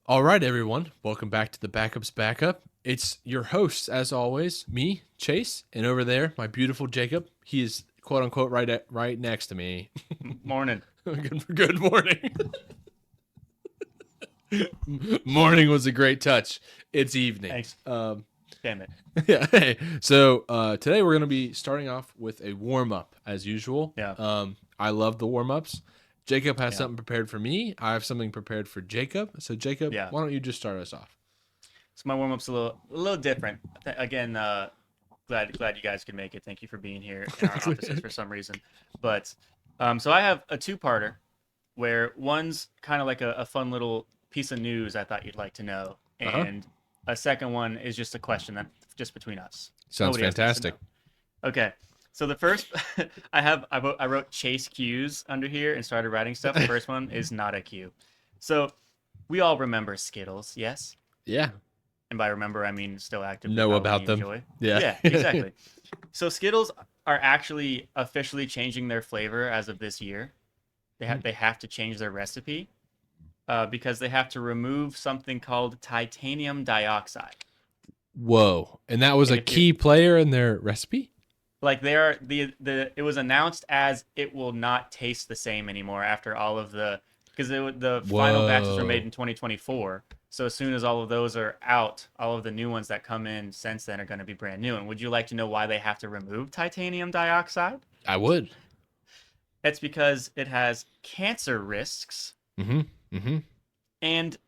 All right, everyone. Welcome back to the Backups Backup. It's your hosts, as always, me, Chase, and over there, my beautiful Jacob. He is quote unquote right next to me. Morning. Good morning. Morning was a great touch. It's evening. Thanks. Damn it. Yeah. Hey. So today we're going to be starting off with a warm up as usual. Yeah. I love the warm ups. Jacob has Yeah. something prepared for me. I have something prepared for Jacob. So Jacob, Yeah. why don't you just start us off? So my warm up's a little different. Again, glad you guys could make it. Thank you for being here in our offices for some reason. But so I have a two-parter where one's kind of like a fun little piece of news I thought you'd like to know, and a second one is just a question that just between us. Sounds Nobody else needs to fantastic. know. Okay. So the first, I wrote Chase Q's under here and started writing stuff. The first one is not a Q. So we all remember Skittles, yes? Yeah. And by remember, I mean still actively Know probably about them. enjoy. Yeah. Yeah, exactly. So Skittles are actually officially changing their flavor as of this year. They have to change their recipe because they have to remove something called titanium dioxide. Whoa. And that was And a if you- key player in their recipe? Like they are it was announced as it will not taste the same anymore after all of because the final batches were made in 2024. So as soon as all of those are out, all of the new ones that come in since then are going to be brand new. And would you like to know why they have to remove titanium dioxide? I would. It's because it has cancer risks and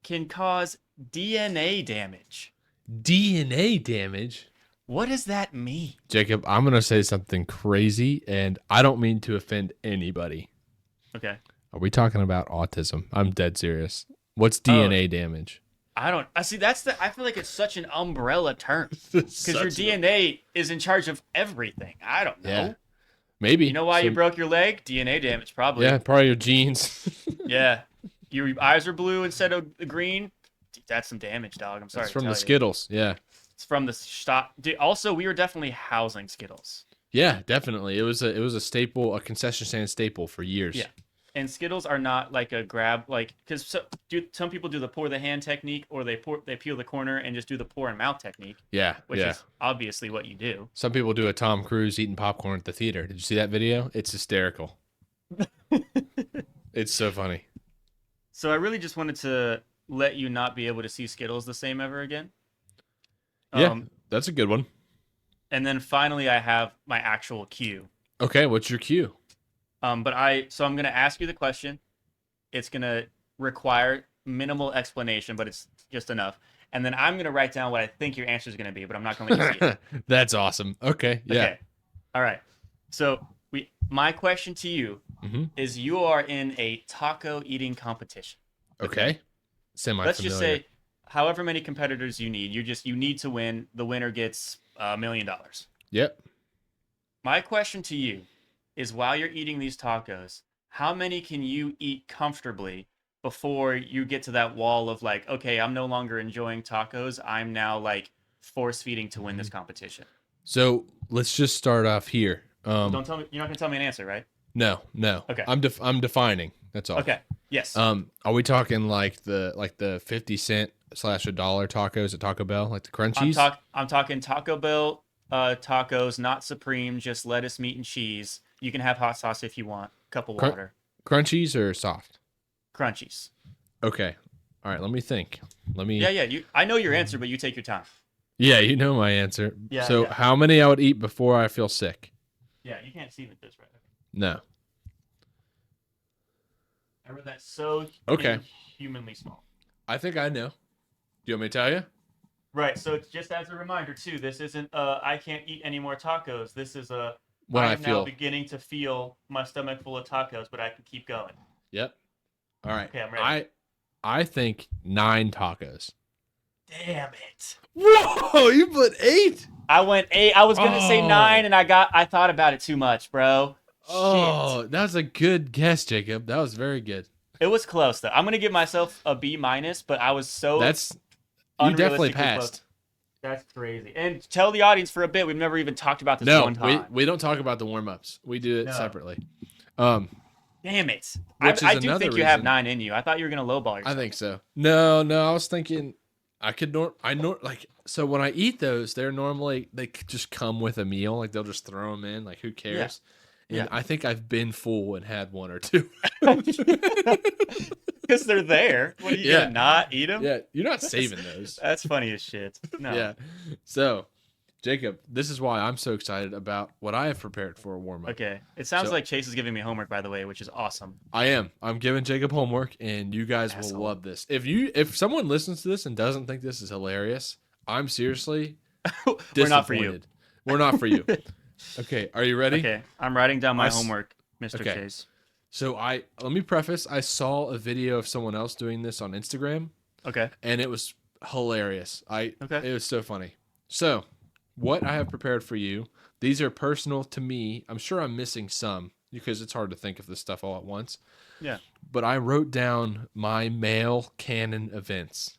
can cause DNA damage. DNA damage? What does that mean? Jacob, I'm going to say something crazy, and I don't mean to offend anybody. Okay. Are we talking about autism? I'm dead serious. What's DNA damage? I see. I feel like it's such an umbrella term because your DNA is in charge of everything. I don't know. Yeah. Maybe. You know why you broke your leg? DNA damage, probably. Yeah, probably your genes. Yeah. Your eyes are blue instead of green. That's some damage, dog. I'm sorry. It's from the Skittles. Yeah. It's from the stop. Also, we were definitely housing Skittles. Yeah, definitely. It was a staple, a concession stand staple for years. Yeah. And Skittles are not like a grab, because some people do the pour the hand technique, or they peel the corner and just do the pour and mouth technique. Yeah, which is obviously what you do. Some people do a Tom Cruise eating popcorn at the theater. Did you see that video? It's hysterical. It's so funny. So I really just wanted to let you not be able to see Skittles the same ever again. Yeah, that's a good one. And then finally, I have my actual cue. Okay, what's your cue? So I'm going to ask you the question. It's going to require minimal explanation, but it's just enough. And then I'm going to write down what I think your answer is going to be, but I'm not going to let you see it. That's awesome. Okay, yeah. Okay. All right. So my question to you is: you are in a taco eating competition. Okay. Semi-familiar. Let's just say, however many competitors you need, you need to win. The winner gets $1 million. Yep. My question to you is, while you're eating these tacos, how many can you eat comfortably before you get to that wall of like, okay, I'm no longer enjoying tacos. I'm now like force feeding to win this competition. So let's just start off here. Don't tell me, you're not gonna tell me an answer, right? No. Okay. I'm defining. That's all. Okay. Yes. Are we talking like the 50 cent / $1 tacos at Taco Bell, like the crunchies? I'm talking Taco Bell tacos, not Supreme, just lettuce, meat, and cheese. You can have hot sauce if you want. Cup of water. Crunchies or soft? Crunchies. Okay. All right. Let me think. Yeah. I know your answer, but you take your time. Yeah, you know my answer. Yeah. So how many I would eat before I feel sick? Yeah, you can't see with this, right? No. I read that so humanly small. I think I know. Do you want me to tell you? Right. So it's just as a reminder too. This isn't I can't eat any more tacos. This is when I'm now beginning to feel my stomach full of tacos, but I can keep going. Yep. All right. Okay, I'm ready. I think 9 tacos. Damn it. Whoa, you put 8? I went 8. I was gonna say 9, and I thought about it too much, bro. Oh, Shit. that was a good guess, Jacob. That was very good. It was close though. I'm gonna give myself a B-, but I was so you definitely passed. Close. That's crazy. And tell the audience for a bit, we've never even talked about this one time. We don't talk about the warm-ups. We do it separately. Damn it! which is I do another think you have reason. 9 in you. I thought you were gonna lowball I yourself. think so. No, no, I was thinking I could like so when I eat those, they're normally just come with a meal, like they'll just throw them in, like who Yeah, cares? And yeah. I think I've been full and had one or two. Because they're there. What are you gonna Yeah, not eat them? yeah, you're not saving those. That's funny as shit. No. Yeah. So, Jacob, this is why I'm so excited about what I have prepared for a warm up. Okay. It sounds So like Chase is giving me homework, by the way, which is awesome. I am. I'm giving Jacob homework, and you guys will Asshole. love this. If someone listens to this and doesn't think this is hilarious, I'm seriously We're not for you. disappointed. We're not for you. Okay, are you ready? Okay. I'm writing down my I s- homework, Mr. okay. Chase. So let me preface. I saw a video of someone else doing this on Instagram, Okay. and it was hilarious. Okay. It was so funny. So, what I have prepared for you, these are personal to me. I'm sure I'm missing some because it's hard to think of this stuff all at once. Yeah. But I wrote down my male canon events.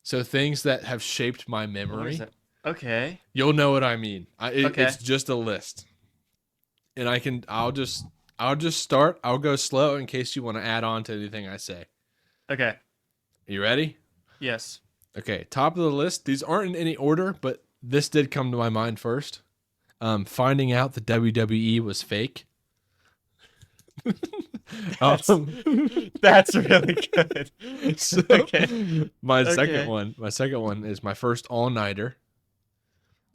So things that have shaped my What is memory. it? Okay. You'll know what I mean. Okay. It's just a list. And I'll just start. I'll go slow in case you want to add on to anything I say. Okay. You ready? Yes. Okay, top of the list. These aren't in any order, but this did come to my mind first. Finding out the WWE was fake. That's really good. So, Okay. my Okay. second one is my first all-nighter.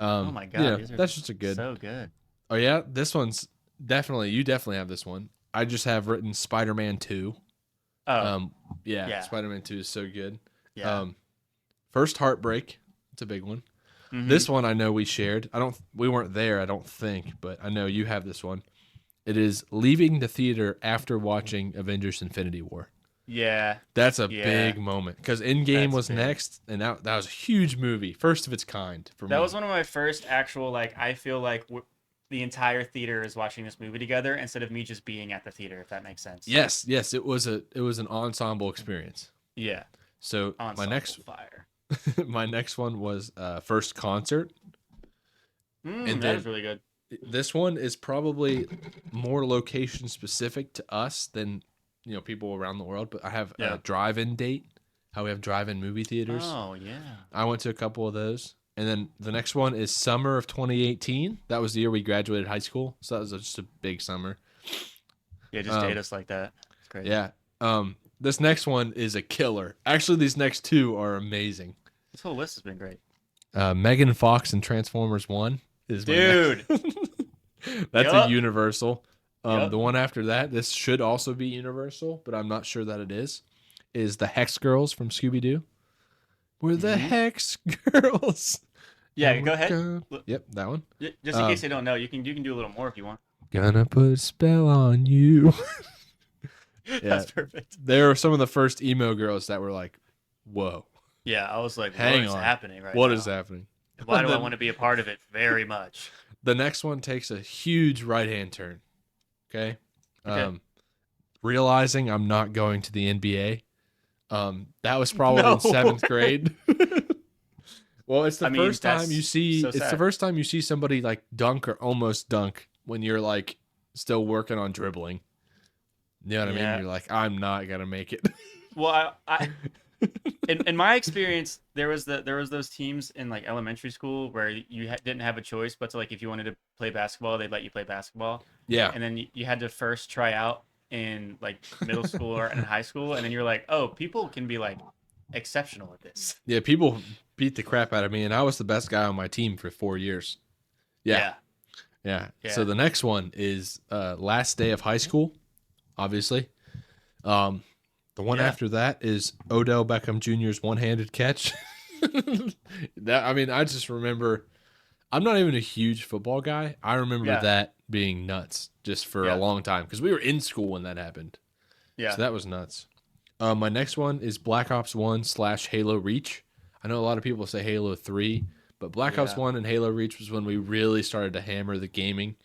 Oh my god. These are that's just a good. so good. Oh yeah, this one's you definitely have this one. I just have written Spider-Man 2. Oh. Yeah. Yeah. Spider-Man 2 is so good. Yeah. First Heartbreak. It's a big one. Mhm. This one I know we shared. We weren't there, I don't think, but I know you have this one. It is leaving the theater after watching Avengers Infinity War. Yeah. That's a Yeah. big moment because Endgame That's was big. next, and that was a huge movie, first of its kind for me. That was one of my first actual like. I feel like the entire theater is watching this movie together instead of me just being at the theater. If that makes sense. Yes, it was an ensemble experience. Yeah. So Ensemble fire. my next one was first concert. And That was really good. This one is probably more location specific to us than people around the world. But I have Yeah. a drive-in date. How we have drive-in movie theaters. Oh yeah. I went to a couple of those. And then the next one is summer of 2018. That was the year we graduated high school. So that was just a big summer. Yeah, just date us like that. It's great. Yeah. This next one is a killer. Actually, these next two are amazing. This whole list has been great. Megan Fox and Transformers 1 is my Dude. That's Yup. a Universal. Yup. The one after that, this should also be Universal, but I'm not sure that it is the Hex Girls from Scooby-Doo. We're the Hex Girls. Yeah, And go we're ahead. Yep, that one. Just in case they don't know, you can do a little more if you want. Gonna put a spell on you. Yeah. That's perfect. They were some of the first emo girls that were like, whoa. Yeah, I was like, Hang what is on. happening right What now? is happening? Why do I Then- want to be a part of it very much? The next one takes a huge right-hand turn. Okay. Okay. Realizing I'm not going to the NBA. That was probably No. in 7th grade. Well, it's the I mean, first time that's you see so it's the sad. first time you see somebody like dunk or almost dunk when you're like still working on dribbling. You know what I Yeah. mean? You're like, I'm not gonna make it. Well, I in my experience, there was those teams in like elementary school where you didn't have a choice but to like if you wanted to play basketball, they'd let you play basketball, Yeah. and then you had to first try out in like middle school or in high school, and then you're like, oh, people can be like exceptional at this. Yeah, people beat the crap out of me, and I was the best guy on my team for 4 years. Yeah. Yeah. So the next one is last day of high school, obviously. The one Yeah. after that is Odell Beckham Jr.'s one-handed catch. I just remember. I'm not even a huge football guy. I remember Yeah. that being nuts just for Yeah. a long time because we were in school when that happened. Yeah. So that was nuts. My next one is Black Ops 1 / Halo Reach. I know a lot of people say Halo 3, but Black Ops Yeah. 1 and Halo Reach was when we really started to hammer the gaming.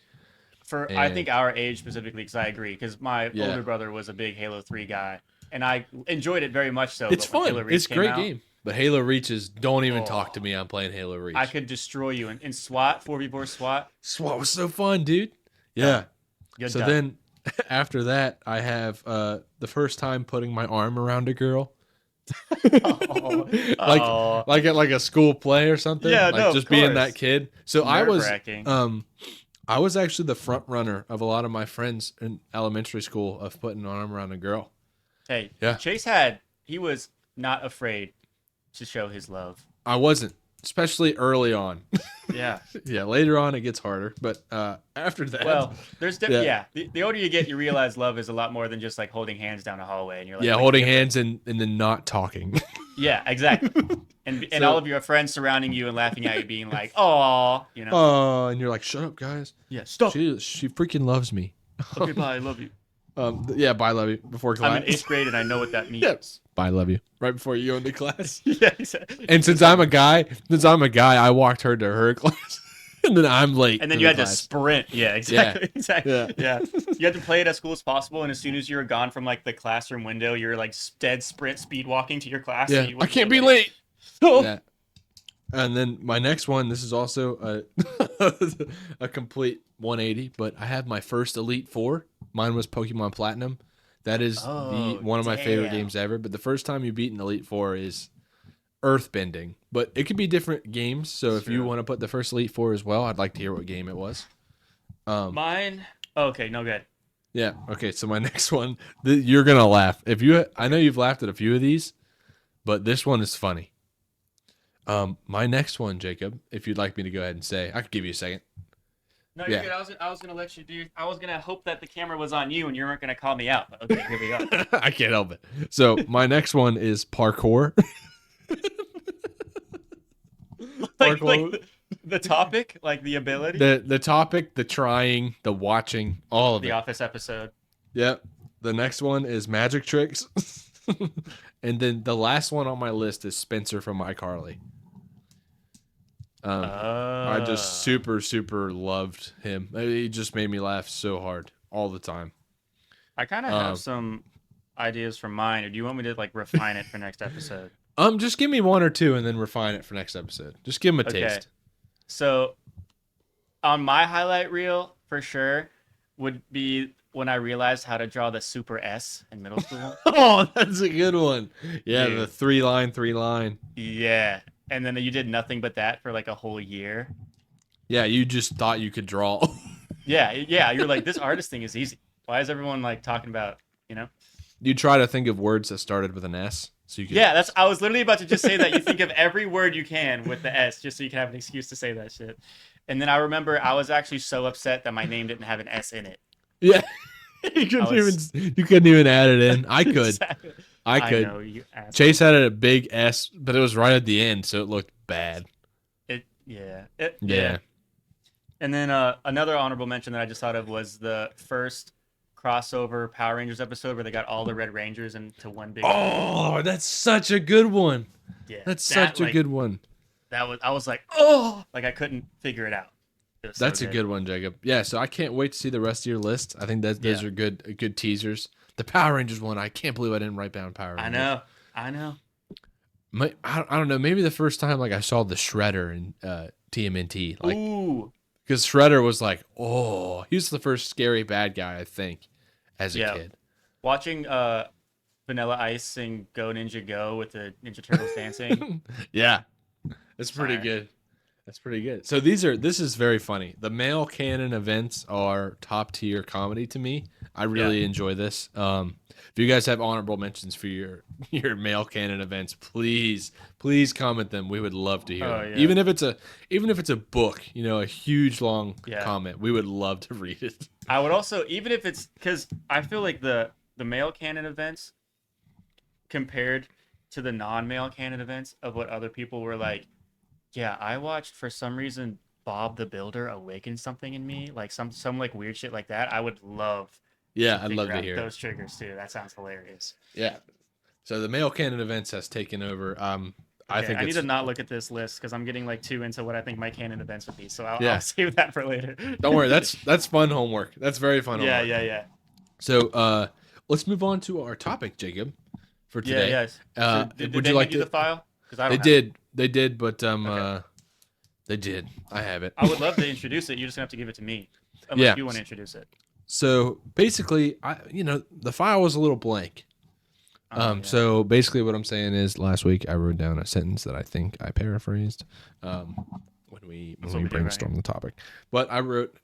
I And- think our age specifically, because I agree, because my Yeah. older brother was a big Halo 3 guy, and I enjoyed it very much so. It's but when fun. Halo Reach It's a came great out, game. But Halo Reach is, don't even talk Oh. to me. I'm playing Halo Reach. I could destroy you in SWAT, 4v4 SWAT. SWAT was so fun, dude. Yeah. Good So done. After that, I have the first time putting my arm around a girl. Oh, like oh, like a school play or something, yeah, like no, of just being that course. kid. So Nerve wracking. I was actually the front runner of a lot of my friends in elementary school of putting an arm around a girl. Hey, Yeah, he was not afraid to show his love. I wasn't, especially early on. Yeah. Yeah, later on it gets harder, but after that, Well, yeah, yeah. The older you get, you realize love is a lot more than just like holding hands down a hallway, and you're like, yeah, wait, you holding have to. hands and then not talking. Yeah, exactly. And all So, of your friends surrounding you and laughing at you, being like, "Oh, you know." oh, and you're like, shut up, guys. Yeah. Stop. She freaking loves me. Okay, bye. I love you. Yeah, bye, love you. Before I'm in class. 8th grade and I know what that Yeah, means. bye, love you. Right before you go into class. Yeah. And since I'm a guy, I walked her to her class, and then I'm late. And then to you the had to class. sprint. Yeah, exactly. Yeah. Exactly. Yeah. Yeah. You had to play it as cool as possible. And as soon as you were gone from like the classroom window, you're like dead sprint speed walking to your class. So Yeah, you I wouldn't can't get be late. Oh. Yeah. And then my next one, this is also a complete 180, but I have my first Elite Four. Mine was Pokemon Platinum. That is Oh, one of my favorite damn. games ever. But the first time you beat an Elite Four is earthbending. But it could be different games. So if you True. want to put the first Elite Four as well, I'd like to hear what game it was. Mine. Oh, okay, no good. Yeah. Okay. So my next one, you're gonna laugh. I know you've laughed at a few of these, but this one is funny. My next one, Jacob, if you'd like me to go ahead and say, I could give you a second. No, you're Yeah. good. I was gonna let you do. I was gonna hope that the camera was on you and you weren't gonna call me out. But okay, here we go. I can't help it. So my next one is parkour. like Parkour. the topic, like the ability. The topic, the trying, the watching, all of The it. Office episode. Yep. The next one is magic tricks. And then the last one on my list is Spencer from iCarly. I just super loved him. He just made me laugh so hard all the time. I kind of have some ideas for mine, or do you want me to like refine it for next episode? Just give me one or two and then refine it for next episode. Just give him a taste. So, on my highlight reel, for sure, would be when I realized how to draw the super S in middle school. Oh, that's a good one. Yeah, Dude. the three line. Yeah. And then you did nothing but that for like a whole year. Yeah, you just thought you could draw. Yeah. You're like, this artist thing is easy. Why is everyone like talking about, you know? You try to think of words that started with an S, so you could. Yeah, I was literally about to just say that. You think of every word you can with the S just so you can have an excuse to say that shit. And then I remember I was actually so upset that my name didn't have an S in it. Yeah. You couldn't even add it in. I could. Exactly. I could. know, you asshole. Chase had a big S, but it was right at the end, so it looked bad. Yeah. And then another honorable mention that I just thought of was the first crossover Power Rangers episode where they got all the Red Rangers into one big. Oh, that's such a good one. Yeah, That's such a good one. I was like, oh, like I couldn't figure it out. It was so That's a good one, Jacob. Yeah, so I can't wait to see the rest of your list. I think those are good teasers. The Power Rangers one, I can't believe I didn't write down Power Rangers. I know. I don't know. Maybe the first time like I saw the Shredder in TMNT, like Ooh. because Shredder was like, oh, he was the first scary bad guy I think as a kid. Watching Vanilla Ice sing "Go Ninja Go" with the Ninja Turtles dancing. Yeah, that's pretty good. That's pretty good. So this is very funny. The male canon events are top tier comedy to me. I really enjoy this. If you guys have honorable mentions for your male canon events, please comment them. We would love to hear them. Yeah. Even if it's a book, a huge long comment, we would love to read it. I would also, even if it's because I feel like the male canon events compared to the non-male canon events of what other people were like. Yeah, I watched for some reason Bob the Builder awaken something in me, like some like weird shit like that. I would love. Yeah, I'd love to hear those triggers too. That sounds hilarious. Yeah. So the male canon events has taken over. I think I need to not look at this list because I'm getting like too into what I think my canon events would be. So I'll save that for later. Don't worry, that's fun homework. That's very fun homework. Yeah. So let's move on to our topic, Jacob, for today. Yeah, yes. Did would they you like give you the file? Because I don't. They did, but they did. I have it. I would love to introduce it. You're just gonna have to give it to me, unless you want to introduce it. So basically, the file was a little blank. Oh yeah. So basically, what I'm saying is, last week I wrote down a sentence that I think I paraphrased when we That's what we do around here. brainstormed the topic. But I wrote,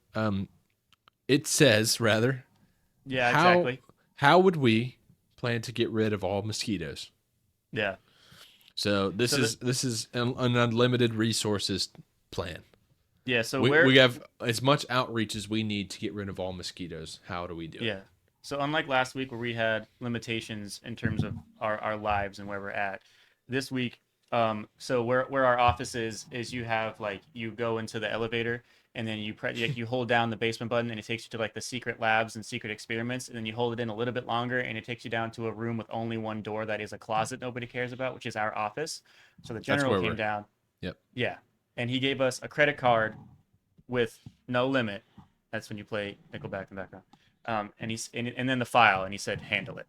it says rather, Yeah, how exactly. how would we plan to get rid of all mosquitoes? Yeah. So this So the is an unlimited resources plan. yeah. So We where have as much outreach as we need to get rid of all mosquitoes. How do we do it? Yeah. So unlike last week where we had limitations in terms of our lives and where we're at, this week, so where our office is you have like you go into the elevator and then you hold down the basement button and it takes you to like the secret labs and secret experiments and then you hold it in a little bit longer and it takes you down to a room with only one door that is a closet nobody cares about, which is our office. So the That's general where came we're. down, Yep. yeah, and he gave us a credit card with no limit. That's when you play Nickelback in the background. And then the file, and he said handle it,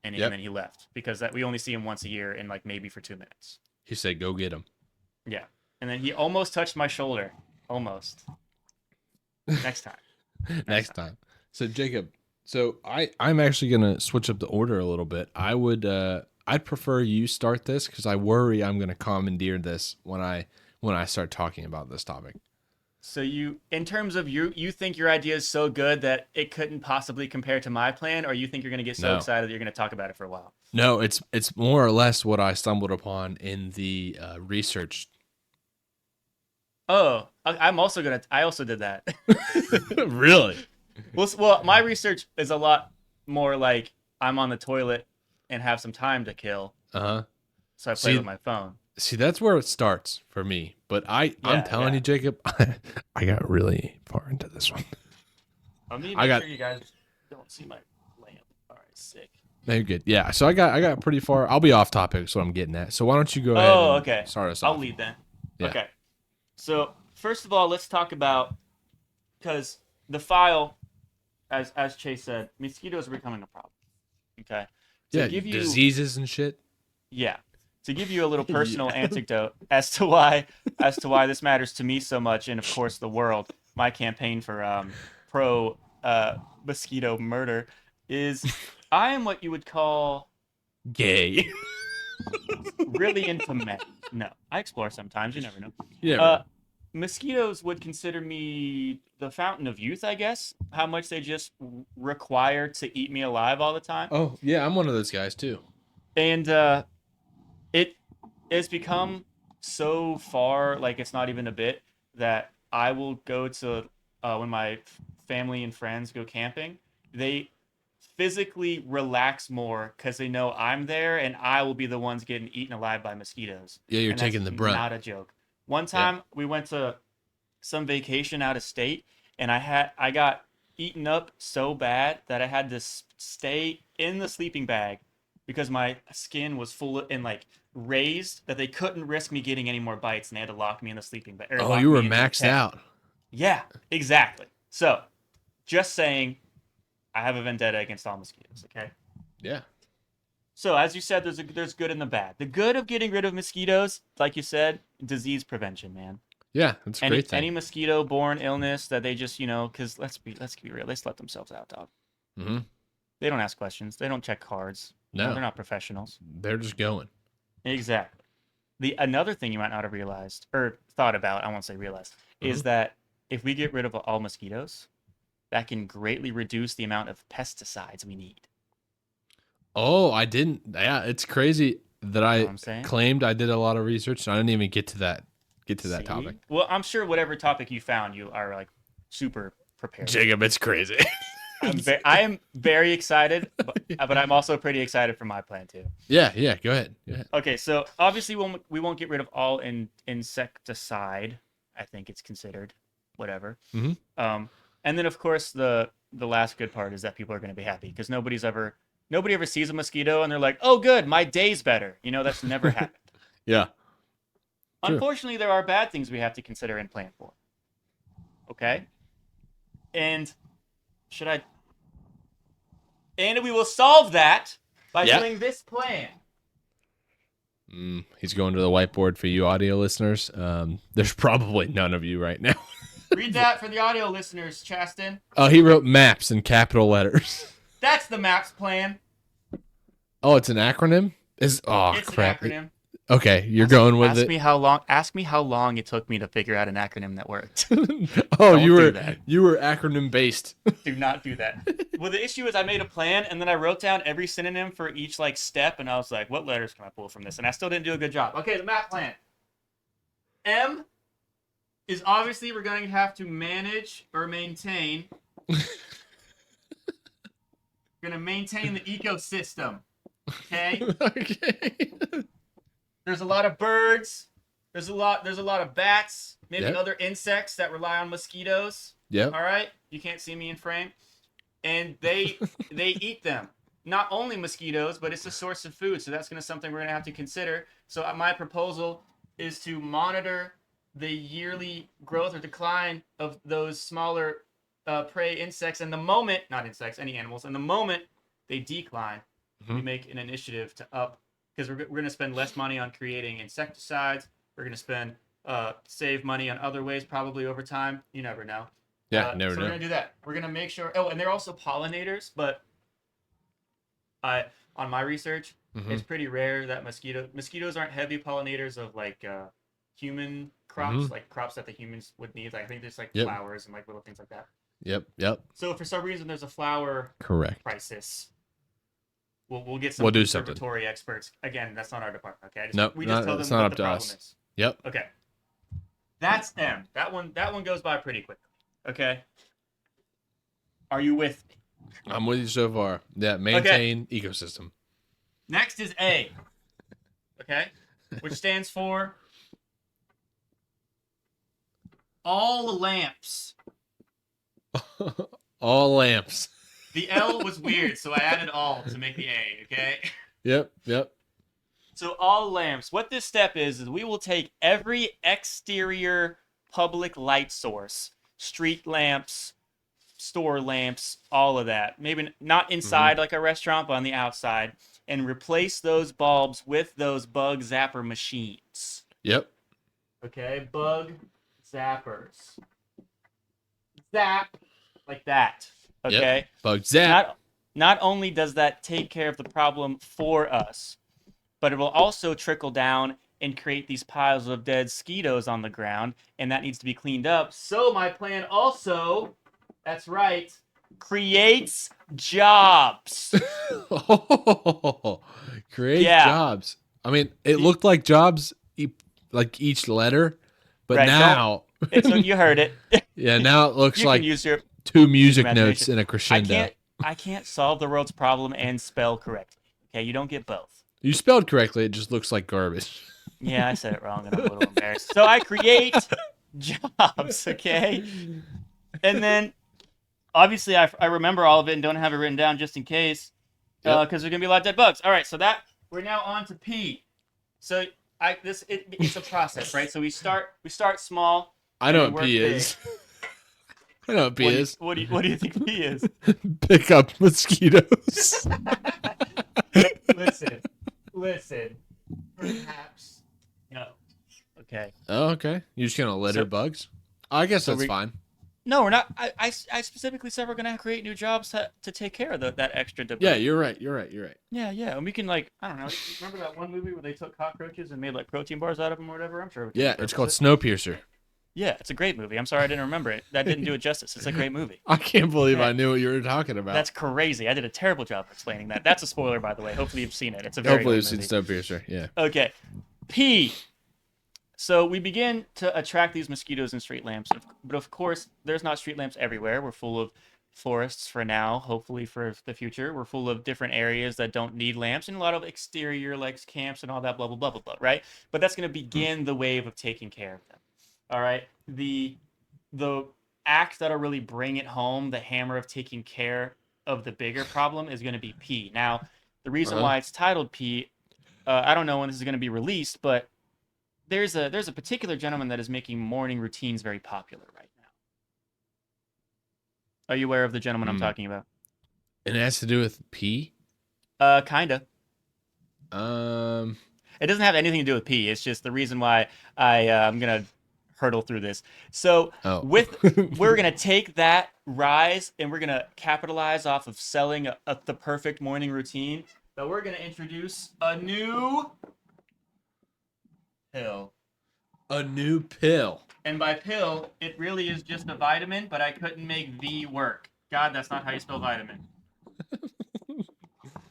and Yep. then he left because that we only see him once a year and like maybe for 2 minutes. He said, "Go get them." Yeah, and then he almost touched my shoulder, almost. Next time, next Next time. time. So Jacob, I'm actually gonna switch up the order a little bit. I'd prefer you start this because I worry I'm gonna commandeer this when I start talking about this topic. So in terms of you think your idea is so good that it couldn't possibly compare to my plan, or you think you're gonna get so No. excited that you're gonna talk about it for a while? No, it's more or less what I stumbled upon in the research. Oh, I'm also gonna. I also did that. Really? Well, my research is a lot more like I'm on the toilet and have some time to kill, Uh-huh. so I play See, with my phone. see, that's where it starts for me. But I'm Yeah, telling yeah. you, Jacob, I got really far into this one. Let me I make got sure you guys don't see my lamp. All right, sick. no, you're good. Yeah. So I got pretty far. I'll be off topic. Is what I'm getting at. So why don't you go ahead Oh, and okay. start us I'll off? lead then. Yeah. Okay. So first of all, let's talk about because the file, as Chase said, mosquitoes are becoming a problem. Okay. To Yeah. give you Diseases and shit. Yeah. To give you a little personal Yeah. anecdote as to why this matters to me so much, and of course the world, my campaign for pro mosquito murder is I am what you would call Gay. really into men. No, I explore sometimes. You never know. You never Uh, know. Mosquitoes would consider me the fountain of youth, I guess. How much they just require to eat me alive all the time, Oh yeah, I'm one of those guys too. and it has become so far like it's not even a bit that I will go to when my family and friends go camping. They physically relax more because they know I'm there and I will be the ones getting eaten alive by mosquitoes. Yeah, you're And that's taking the brunt. not a joke. One Yeah. time we went to some vacation out of state and I got eaten up so bad that I had to stay in the sleeping bag because my skin was full of, and like raised that they couldn't risk me getting any more bites and they had to lock me in the sleeping bag or Oh, lock you were me in the maxed tent. out. Yeah, exactly. So, just saying, I have a vendetta against all mosquitoes. Okay. Yeah. So, as you said, there's good and the bad. The good of getting rid of mosquitoes, like you said, disease prevention, man. Yeah, that's a Any great thing. any mosquito-borne illness that they just because let's be real, they just let themselves out, dog. Mm-hmm. They don't ask questions. They don't check cards. No, No, they're not professionals. they're just going. Exactly. The another thing you might not have realized or thought about, I won't say realized, Mm-hmm. is that if we get rid of all mosquitoes, that can greatly reduce the amount of pesticides we need. Oh, I didn't. Yeah, it's crazy that You know I what I'm saying? claimed I did a lot of research and I didn't even get to that. Get to that topic. See? Well, I'm sure whatever topic you found, you are like super prepared for. Jacob, it's crazy. I am very excited, but I'm also pretty excited for my plan too. Yeah, yeah. Go ahead. Go ahead. Okay, so obviously we won't get rid of all insecticide. I think it's considered, whatever. Mhm. And then of course the last good part is that people are going to be happy because nobody ever sees a mosquito and they're like, oh good, my day's better. You know that's never happened. Yeah. True. Unfortunately, there are bad things we have to consider and plan for. Okay, and should I? And we will solve that by Yeah. doing this plan. He's going to the whiteboard for you audio listeners. There's probably none of you right now. Read that for the audio listeners, Chaston. Oh, he wrote maps in capital letters. That's the MAPS plan. Oh, it's an acronym? It's Crap. an acronym. Okay, you're going with ask it. Me how long. Ask me how long it took me to figure out an acronym that worked. Oh, Don't do that. you were acronym based. Do not do that. Well, the issue is I made a plan and then I wrote down every synonym for each like step, and I was like, what letters can I pull from this? And I still didn't do a good job. Okay, the map plan. M is obviously we're going to have to manage or maintain. We're going to maintain the ecosystem. Okay. Okay. There's a lot of birds. There's a lot of bats, maybe Yep. other insects that rely on mosquitoes. Yep. All right? You can't see me in frame. And they eat them. Not only mosquitoes, but it's a source of food. So that's something we're going to have to consider. So my proposal is to monitor the yearly growth or decline of those smaller prey insects. And the moment, not insects, any animals, and the moment they decline, we make an initiative to up, because we're going to spend less money on creating insecticides. We're going to spend save money on other ways, probably over time. You never know. Yeah, never so know. we're going to do that. We're going to make sure. Oh, and they're also pollinators, but on my research, it's pretty rare that mosquitoes aren't heavy pollinators of like human crops, like crops that the humans would need. Like, I think there's like flowers and like little things like that. Yep. So for some reason, there's a flower crisis. We'll get some conservatory experts. Again, that's not our department. Okay, we just tell them what the problem is. Yep. Okay. That's M. That one goes by pretty quickly. Okay. Are you with me? I'm with you so far. Yeah, maintain ecosystem. Next is A. Okay, which stands for all lamps. All lamps. The L was weird, so I added all to make the A, okay? Yep. So all lamps. What this step is we will take every exterior public light source, street lamps, store lamps, all of that. Maybe not inside like a restaurant, but on the outside, and replace those bulbs with those bug zapper machines. Yep. Okay, bug zappers. Zap like that. Okay. Yep. Bug zap. Not only does that take care of the problem for us, but it will also trickle down and create these piles of dead mosquitoes on the ground, and that needs to be cleaned up. So my plan also, that's right, creates jobs. Create jobs. I mean, it looked like jobs, like each letter, but now you heard it. Yeah, now it looks like use your two music notes in a crescendo. I can't solve the world's problem and spell correctly. Okay, you don't get both. You spelled correctly. It just looks like garbage. Yeah, I said it wrong, and I'm a little embarrassed. So I create jobs, okay? And then, obviously, I remember all of it and don't have it written down just in case, because there's gonna be a lot of dead bugs. All right, so we're now on to P. So it's a process, right? So we start small. I know what P is. I know what P is. What do you think P is? Pick up mosquitoes. Listen. Perhaps no. Okay. Oh, okay. You're just gonna litter bugs? I guess that's fine. No, we're not. I specifically said we're gonna create new jobs to take care of that extra debris. Yeah, you're right. Yeah, and we can like, I don't know. Remember that one movie where they took cockroaches and made like protein bars out of them or whatever? I'm sure. Yeah, it's called Snowpiercer. Yeah, it's a great movie. I'm sorry I didn't remember it. That didn't do it justice. It's a great movie. I can't believe I knew what you were talking about. That's crazy. I did a terrible job explaining that. That's a spoiler, by the way. Hopefully you've seen it. It's a very Hopefully good you've movie. seen Snowpiercer. Yeah. Okay. P. So we begin to attract these mosquitoes in street lamps. But of course, there's not street lamps everywhere. We're full of forests for now, hopefully for the future. We're full of different areas that don't need lamps and a lot of exterior like camps and all that, blah, blah, blah, blah, blah, right? But that's going to begin the wave of taking care of them. All right? The act that'll really bring it home, the hammer of taking care of the bigger problem, is going to be P. Now, the reason why it's titled P, I don't know when this is going to be released, but there's a particular gentleman that is making morning routines very popular right now. Are you aware of the gentleman I'm talking about? And it has to do with P? Kinda. It doesn't have anything to do with P. It's just the reason why I'm gonna hurdle through this. So Oh. with we're gonna take that rise and we're gonna capitalize off of selling the perfect morning routine. But we're gonna introduce a new pill. A new pill. And by pill, it really is just a vitamin, but I couldn't make V work. God, that's not how you spell vitamin.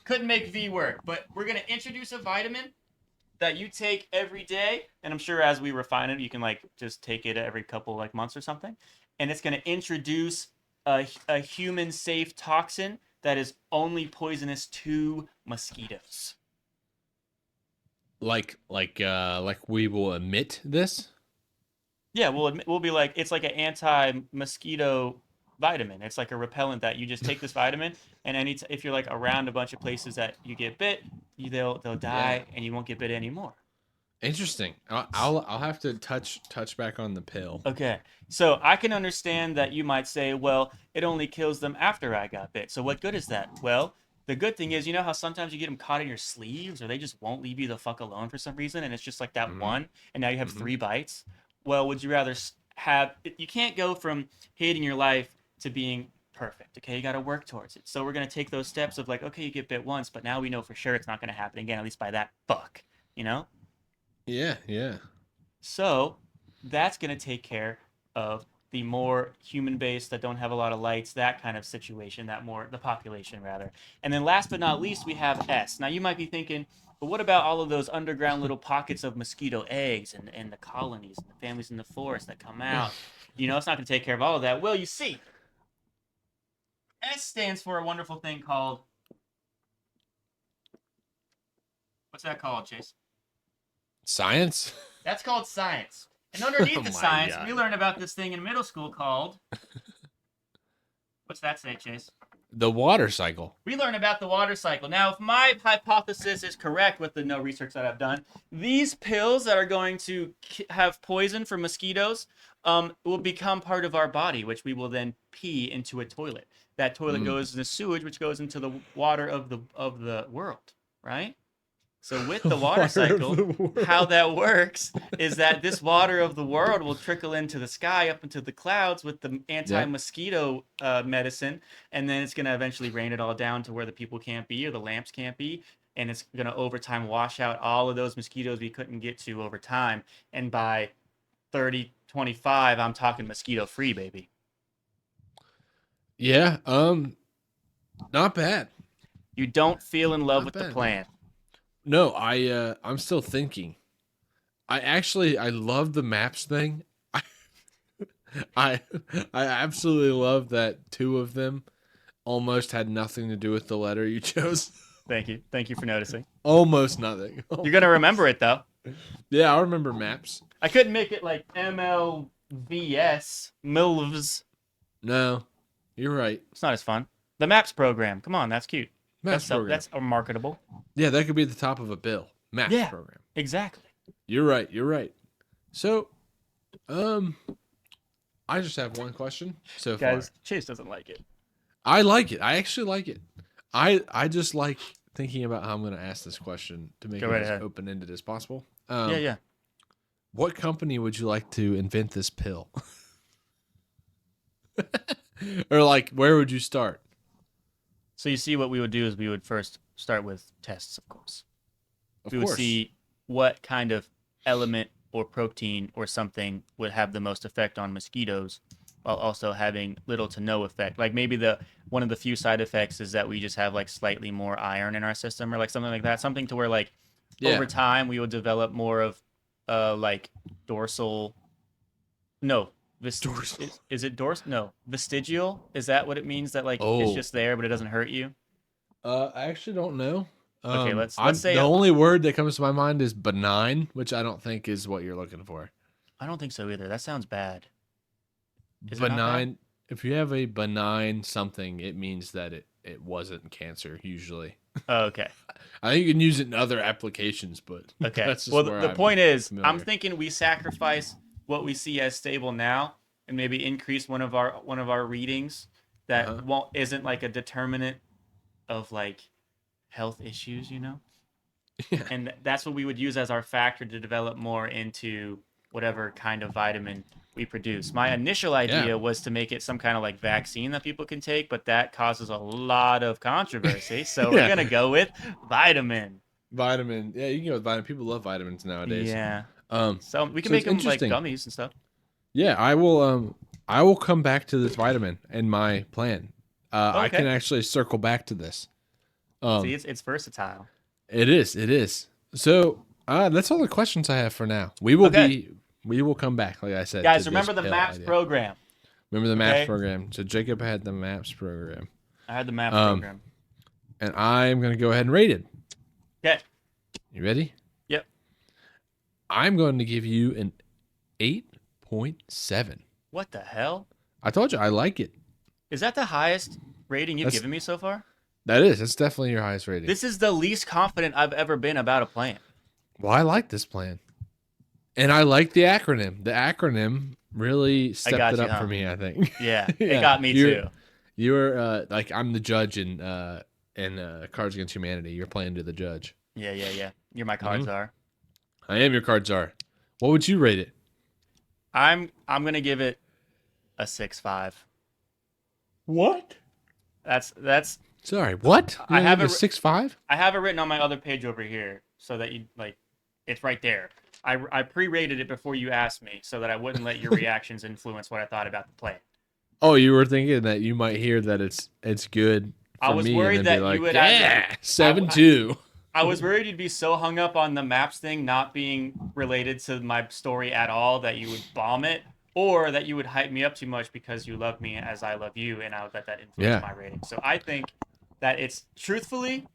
Couldn't make V work, but we're gonna introduce a vitamin that you take every day, and I'm sure as we refine it, you can like just take it every couple like months or something, and it's gonna introduce a human safe toxin that is only poisonous to mosquitoes. Like we will emit this. Yeah, we'll be like it's like an anti-mosquito vitamin. It's like a repellent that you just take this vitamin, and if you're like around a bunch of places that you get bit, they'll Yeah. die, and you won't get bit anymore. Interesting. I'll have to touch back on the pill. Okay, so I can understand that you might say, well, it only kills them after I got bit. So what good is that? Well, the good thing is, you know how sometimes you get them caught in your sleeves, or they just won't leave you the fuck alone for some reason, and it's just like that Hmm. one, and now you have Hmm. 3 bites. Well, would you rather have? You can't go from hating your life to being perfect. Okay, you got to work towards it. So we're gonna take those steps of like, okay, you get bit once, but now we know for sure it's not gonna happen again, at least by that fuck, you know. Yeah, yeah. So that's going to take care of the more human base that don't have a lot of lights, that kind of situation, that more the population rather. And then last but not least, we have S. Now you might be thinking, but what about all of those underground little pockets of mosquito eggs and the colonies and the families in the forest that come out? You know, it's not going to take care of all of that. Well, you see, S stands for a wonderful thing called, what's that called, Chase? Science. That's called science. And Oh underneath the my science, we god. learned about this thing in middle school called, what's that say, Chase? The water cycle. We learn about the water cycle. Now, if my hypothesis is correct with the no research that I've done, these pills that are going to have poison for mosquitoes will become part of our body, which we will then pee into a toilet. That toilet Mm. goes into sewage, which goes into the water of the world, right? So with The the water water of cycle, the how world. that works is that this water of the world will trickle into the sky up into the clouds with the Yep. anti-mosquito medicine, and then it's going to eventually rain it all down to where the people can't be or the lamps can't be, and it's going to over time wash out all of those mosquitoes we couldn't get to over time, and by 3025, I'm talking mosquito free, baby. Yeah. Not bad. You don't feel in love Not with the bad. plan. No, I'm still thinking. I love the maps thing. I I I absolutely love that two of them almost had nothing to do with the letter you chose. Thank you for noticing. Almost nothing. You're going to remember it though. Yeah, I remember maps. I couldn't make it like MLVS, MILVs. No, you're right. It's not as fun. The Maps program. Come on, that's cute. Maps program. That's marketable. Yeah, that could be at the top of a bill. Maps Yeah, program. exactly. You're right. You're right. So, um, I just have one question so far. Guys, Chase doesn't like it. I like it. I actually like it. I just like thinking about how I'm going to ask this question to make Go it right as ahead. open ended as possible. Yeah. What company would you like to invent this pill? Or like, where would you start? So you see, what we would do is we would first start with tests, of course. Of We would course. see what kind of element or protein or something would have the most effect on mosquitoes while also having little to no effect. Like maybe the one of the few side effects is that we just have like slightly more iron in our system or like something like that. Something to where like Yeah. over time we would develop more of like dorsal no Dorsal. is it dorsal no vestigial, is that what it means, that like it's Oh. just there but it doesn't hurt you? I actually don't know. Okay, let's I'm say the only word that comes to my mind is benign, which I don't think is what you're looking for. I don't think so either. That sounds bad. Is it not bad? Benign. If you have a benign something, it means that it wasn't cancer usually. Oh, okay. I think you can use it in other applications, but Okay. that's just Well, where the I'm point is, I'm familiar. thinking we sacrifice what we see as stable now, and maybe increase one of our readings that Uh-huh. won't isn't like a determinant of like health issues, you know. Yeah. And that's what we would use as our factor to develop more into whatever kind of vitamin we produce. My initial Yeah. idea was to make it some kind of like vaccine that people can take, but that causes a lot of controversy. So we're Yeah. gonna go with vitamin. Vitamin. Yeah, you can go with vitamin. People love vitamins nowadays. Yeah. Um, So we can so it's make them like interesting. gummies and stuff. Yeah, I will come back to this vitamin and my plan. I can Okay. actually circle back to this. See, Um, it's versatile. it is, it is. So, that's all the questions I have for now. We will come back, like I said, to Guys, this remember the pale MAPS idea. program. Remember the MAPS Okay. program. So Jacob had the MAPS program. I had the MAPS Um, program. and I'm gonna go ahead and rate it. Okay. You ready? Yep. I'm going to give you an 8.7. What the hell? I told you I like it. Is that the highest rating you've That's given me so far? That's definitely your highest rating. This is the least confident I've ever been about a plan. Well, I like this plan. And I like the acronym. The acronym really stepped it up for me, I think. Yeah, Yeah, it got me too. You were like I'm the judge in Cards Against Humanity. You're playing to the judge. Yeah. You're my card czar. I am your card czar. What would you rate it? I'm gonna give it a 6.5. What? That's Sorry, what? I have a a 6.5? I have it written on my other page over here so that you like it's right there. I pre-rated it before you asked me so that I wouldn't let your reactions influence what I thought about the plan. Oh, you were thinking that you might hear that it's good for I was me worried and then that be like, you would yeah, 7.2. I was worried you'd be so hung up on the maps thing not being related to my story at all that you would bomb it, or that you would hype me up too much because you love me as I love you, and I would let that influence my rating. So I think that it's truthfully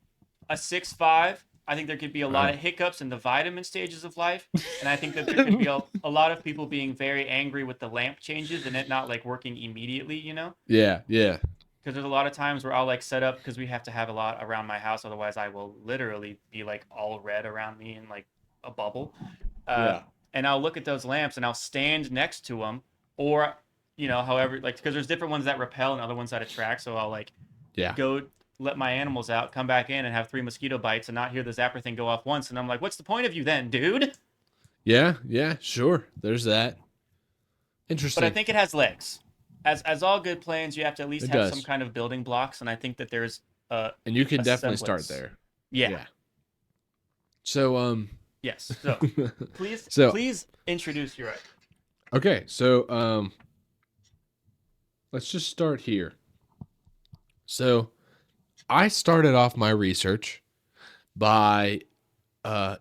a 6.5. I think there could be a lot of hiccups in the vitamin stages of life, and I think that there could be a lot of people being very angry with the lamp changes and it not like working immediately, you know? Yeah. Because there's a lot of times where I'll like set up because we have to have a lot around my house, otherwise I will literally be like all red around me in like a bubble. And I'll look at those lamps and I'll stand next to them, or however, like because there's different ones that repel and other ones that attract. So I'll like go let my animals out, come back in, and have 3 mosquito bites and not hear the zapper thing go off once. And I'm like, what's the point of you then, dude? Yeah, sure. There's that. Interesting. But I think it has legs. As all good plans, you have to at least have does. some kind of building blocks, and I think that there's and you can definitely semblance. start there. Yeah. So yes. So please please introduce your item. Okay, so let's just start here. So I started off my research by I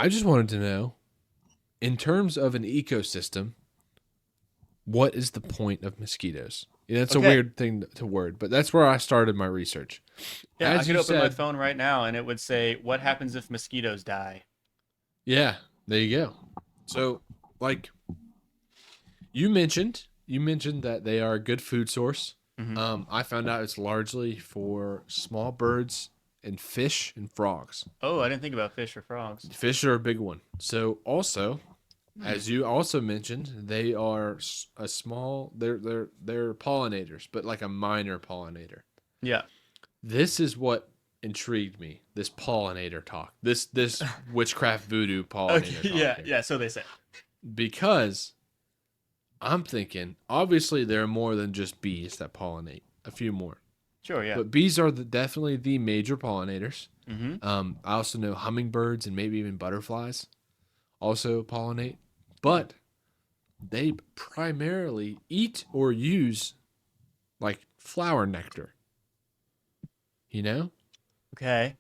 just wanted to know, in terms of an ecosystem, what is the point of mosquitoes? That's a weird thing to word, but that's where I started my research. Yeah, I could open my phone right now and it would say, "What happens if mosquitoes die?" Yeah, there you go. So, like you mentioned that they are a good food source. Mm-hmm. I found out it's largely for small birds and fish and frogs. Oh, I didn't think about fish or frogs. Fish are a big one. So also, as you also mentioned, they are a small. They're pollinators, but like a minor pollinator. Yeah. This is what intrigued me. This pollinator talk. This witchcraft voodoo pollinator talk. Yeah. So they say. Because I'm thinking, obviously, there are more than just bees that pollinate. A few more. Sure, yeah. But bees are definitely the major pollinators. Mm-hmm. I also know hummingbirds and maybe even butterflies also pollinate. But they primarily eat or use like flower nectar. You know? Okay.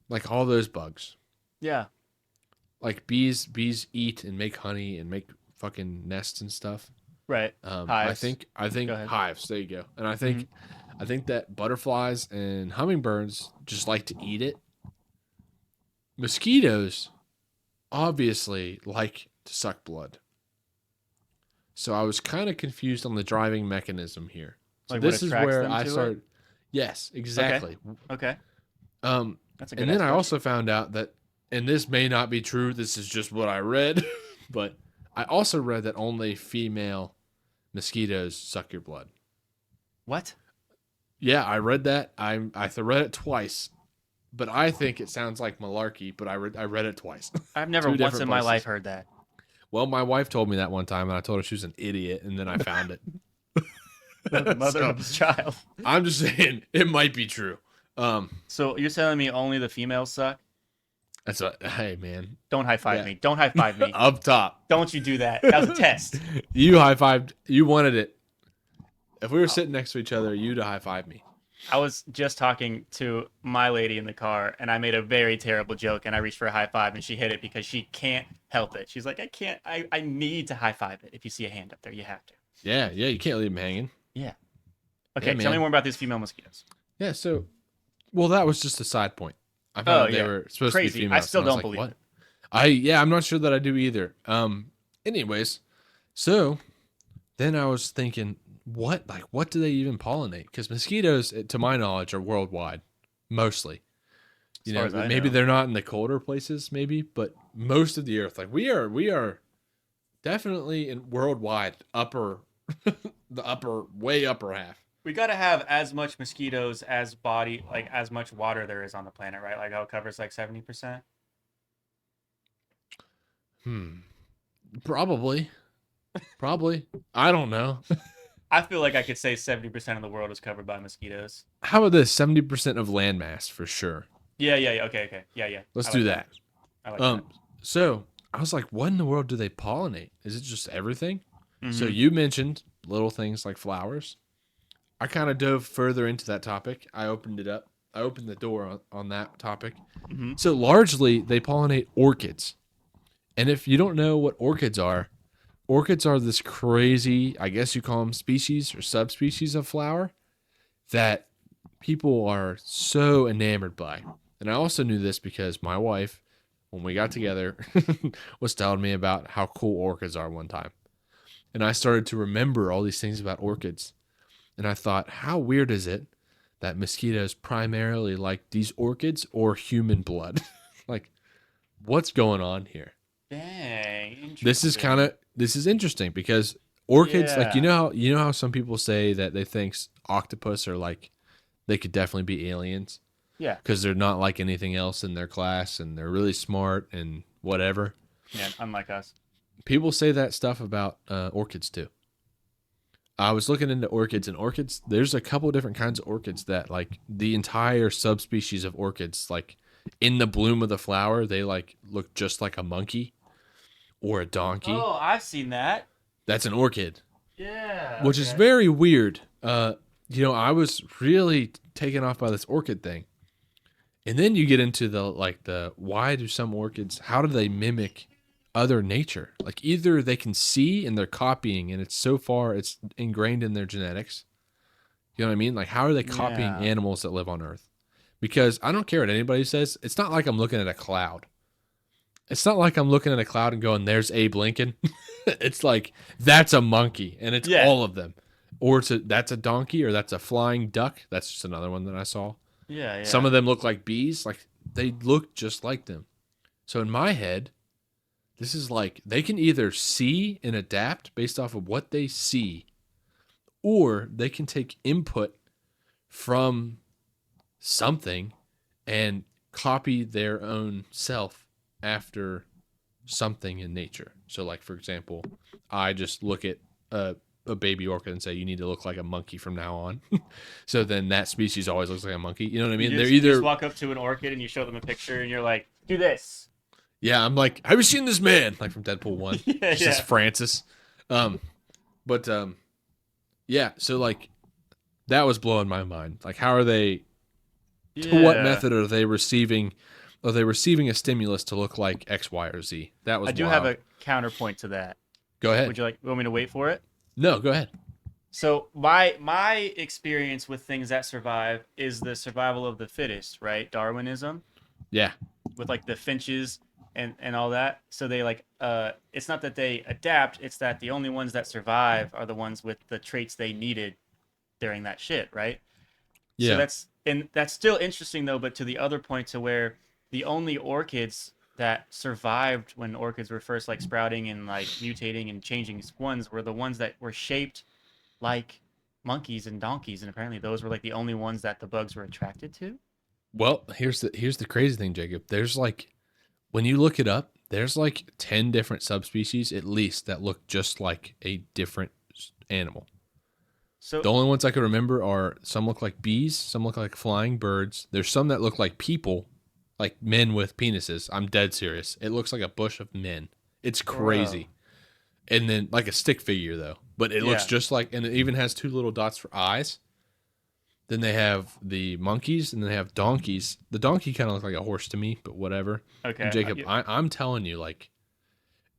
Like all those bugs. Yeah. Like bees eat and make honey and make fucking nests and stuff. Right. Hives. I think hives. There you go. And I think that butterflies and hummingbirds just like to eat it. Mosquitoes obviously like to suck blood. So I was kind of confused on the driving mechanism here. So like this is where I started. It? Yes, exactly. Okay. That's a good. And then I also found out that, and this may not be true. This is just what I read, but I also read that only female mosquitoes suck your blood. What? Yeah, I read that. I read it twice, but I think it sounds like malarkey. But I read it twice. I've never once in my life heard that. Well, my wife told me that one time, and I told her she was an idiot, and then I found it. The mother So of his child. I'm just saying it might be true. So you're telling me only the females suck? That's what. Hey, man. Don't high five Yeah. me. Don't high five me. Up top. Don't you do that. That was a test. You high fived. You wanted it. If we were sitting next to each other, you'd high five me. I was just talking to my lady in the car, and I made a very terrible joke, and I reached for a high five, and she hit it because she can't help it. She's like, I can't. I need to high five it. If you see a hand up there, you have to. Yeah, you can't leave them hanging. Yeah. Okay, Yeah, tell me man. more about these female mosquitoes. Yeah, so, well, that was just a side point. I thought they were supposed Crazy. to be females. I still and was don't believe what? it. I'm not sure that I do either. Anyways, so then I was thinking, what do they even pollinate? Because mosquitoes, to my knowledge, are worldwide, mostly. As far as I Maybe know. they're not in the colder places, maybe, but most of the earth, like we are definitely in worldwide upper, the upper, way upper half. We got to have as much mosquitoes as as much water there is on the planet, right? Like how it covers like 70%. Probably. I don't know. I feel like I could say 70% of the world is covered by mosquitoes. How about this? 70% of landmass for sure. Yeah. Okay. Yeah. Let's I do like that. I like that. So I was like, what in the world do they pollinate? Is it just everything? So Mhm. you mentioned little things like flowers. I kind of dove further into that topic. I opened it up. I opened the door on that topic. Mhm. So largely they pollinate orchids. And if you don't know what orchids are this crazy, I guess you call them species or subspecies of flower that people are so enamored by. And I also knew this because my wife, when we got together, was telling me about how cool orchids are one time. And I started to remember all these things about orchids. And I thought, how weird is it that mosquitoes primarily like these orchids or human blood? Like, what's going on here? Dang. This is interesting because orchids, like you know how some people say that they think octopus are like they could definitely be aliens Yeah. because they're not like anything else in their class and they're really smart and whatever. Yeah. Unlike us. People say that stuff about orchids too. I was looking into orchids, and orchids, there's a couple of different kinds of orchids that, like, the entire subspecies of orchids, like, in the bloom of the flower, they, like, look just like a monkey or a donkey. Oh, I've seen that. That's an orchid, Yeah. which is very weird. I was really taken off by this orchid thing. And then you get into the why do some orchids, how do they mimic other nature? Like either they can see and they're copying and it's ingrained in their genetics. You know what I mean? Like how are they copying Yeah. animals that live on Earth? Because I don't care what anybody says. It's not like I'm looking at a cloud. It's not like I'm looking at a cloud and going, there's Abe Lincoln. It's like, that's a monkey and it's all of them. Or that's a donkey or that's a flying duck. That's just another one that I saw. Yeah. Some of them look like bees. Like they look just like them. So in my head, this is like they can either see and adapt based off of what they see, or they can take input from something and copy their own self after something in nature. So, like, for example, I just look at a baby orchid and say, you need to look like a monkey from now on. So then that species always looks like a monkey. You know what I mean? You just walk up to an orchid and you show them a picture and you're like, do this. Yeah, I'm like, have you seen this man? Like from Deadpool 1. It's just Francis. Yeah, so like that was blowing my mind. Like how are they to what method are they receiving a stimulus to look like X, Y, or Z? That was I do have a counterpoint to that. Go ahead. Would you want me to wait for it? No, go ahead. So my experience with things that survive is the survival of the fittest, right? Darwinism. Yeah. With like the finches and all that. So they it's not that they adapt, it's that the only ones that survive are the ones with the traits they needed during that shit, right? Yeah. So that's still interesting though, but to the other point to where the only orchids that survived when orchids were first like sprouting and like mutating and changing ones were the ones that were shaped like monkeys and donkeys, and apparently those were like the only ones that the bugs were attracted to. Well, here's the crazy thing, Jacob. There's like when you look it up, there's like 10 different subspecies at least that look just like a different animal. So The only ones I can remember are some look like bees, some look like flying birds. There's some that look like people, like men with penises. I'm dead serious. It looks like a bush of men. It's bro, crazy. And then like a stick figure though, but it looks yeah, just like, and it even has two little dots for eyes. Then they have the monkeys, and then they have donkeys. The donkey kind of looks like a horse to me, but whatever. And okay, Jacob, I'm telling you, like,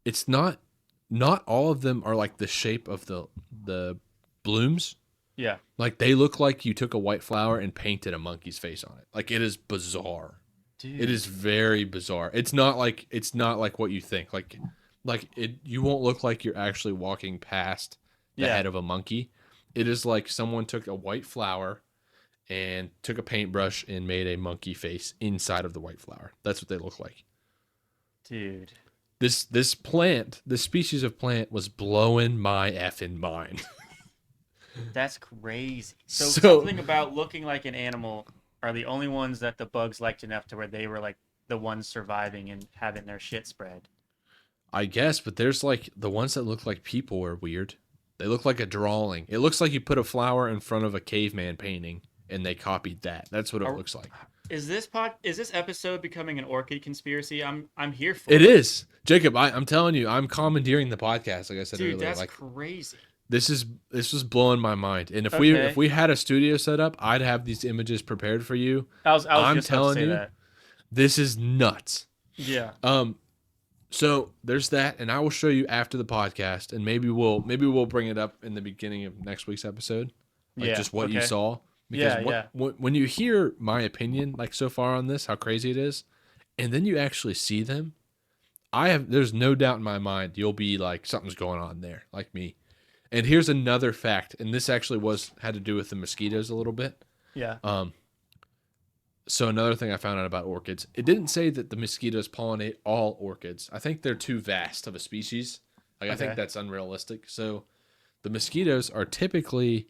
it's not all of them are like the shape of the blooms. yeah, Like they look like you took a white flower and painted a monkey's face on it. Like it is bizarre. It dude, is very bizarre. It's not like what you think. Like it you won't look like you're actually walking past the yeah, head of a monkey. It is like someone took a white flower and took a paintbrush and made a monkey face inside of the white flower. That's what they look like. dude. This species of plant was blowing my effing mind. That's crazy. So So something about looking like an animal are the only ones that the bugs liked enough to where they were like the ones surviving and having their shit spread. I guess, but there's like the ones that look like people are weird. They look like a drawing. It looks like you put a flower in front of a caveman painting and they copied that. That's what it Are, looks like. is this episode becoming an orchid conspiracy? I'm here It for it. is. Jacob, I'm telling you, I'm commandeering the podcast like I said Dude, earlier. that's Like crazy. this was blowing my mind. And if Okay. we had a studio set up, I'd have these images prepared for you. I was I'm just about to telling say you, that. this is nuts. Yeah. Um so there's that, and I will show you after the podcast, and maybe we'll bring it up in the beginning of next week's episode, like Yeah. just what you Okay. saw. Because Yeah, yeah. when you hear my opinion, like so far on this, how crazy it is, and then you actually see them, there's no doubt in my mind you'll be like something's going on there, like me. And here's another fact, and this actually had to do with the mosquitoes a little bit. Yeah. Um, so another thing I found out about orchids, it didn't say that the mosquitoes pollinate all orchids. I think they're too vast of a species. Like I think Okay. that's unrealistic. So the mosquitoes are typically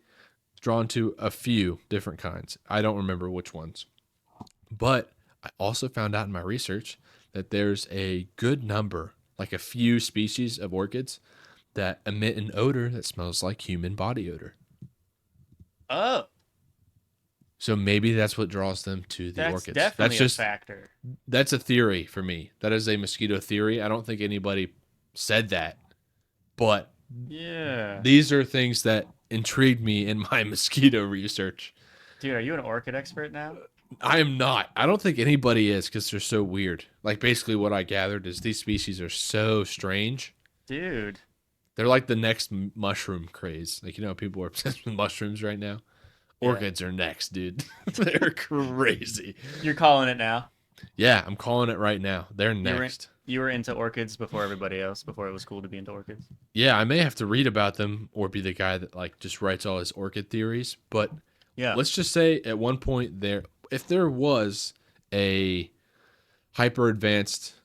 drawn to a few different kinds. I don't remember which ones. But I also found out in my research that there's a good number, like a few species of orchids that emit an odor that smells like human body odor. Oh, So maybe that's what draws them to the that's orchids. definitely a factor. That's a theory for me. That is a mosquito theory. I don't think anybody said that, but Yeah. these are things that intrigued me in my mosquito research. Dude, are you an orchid expert now? I am not. I don't think anybody is because they're so weird. Like basically what I gathered is these species are so strange. Dude. They're like the next mushroom craze. Like people are obsessed with mushrooms right now. Yeah. Orchids are next, dude. They're crazy. You're calling it now. Yeah, I'm calling it right now. They're You were next. you were into orchids before everybody else, before it was cool to be into orchids. Yeah, I may have to read about them or be the guy that like just writes all his orchid theories. But Yeah. let's just say at one point if there was a hyper advanced,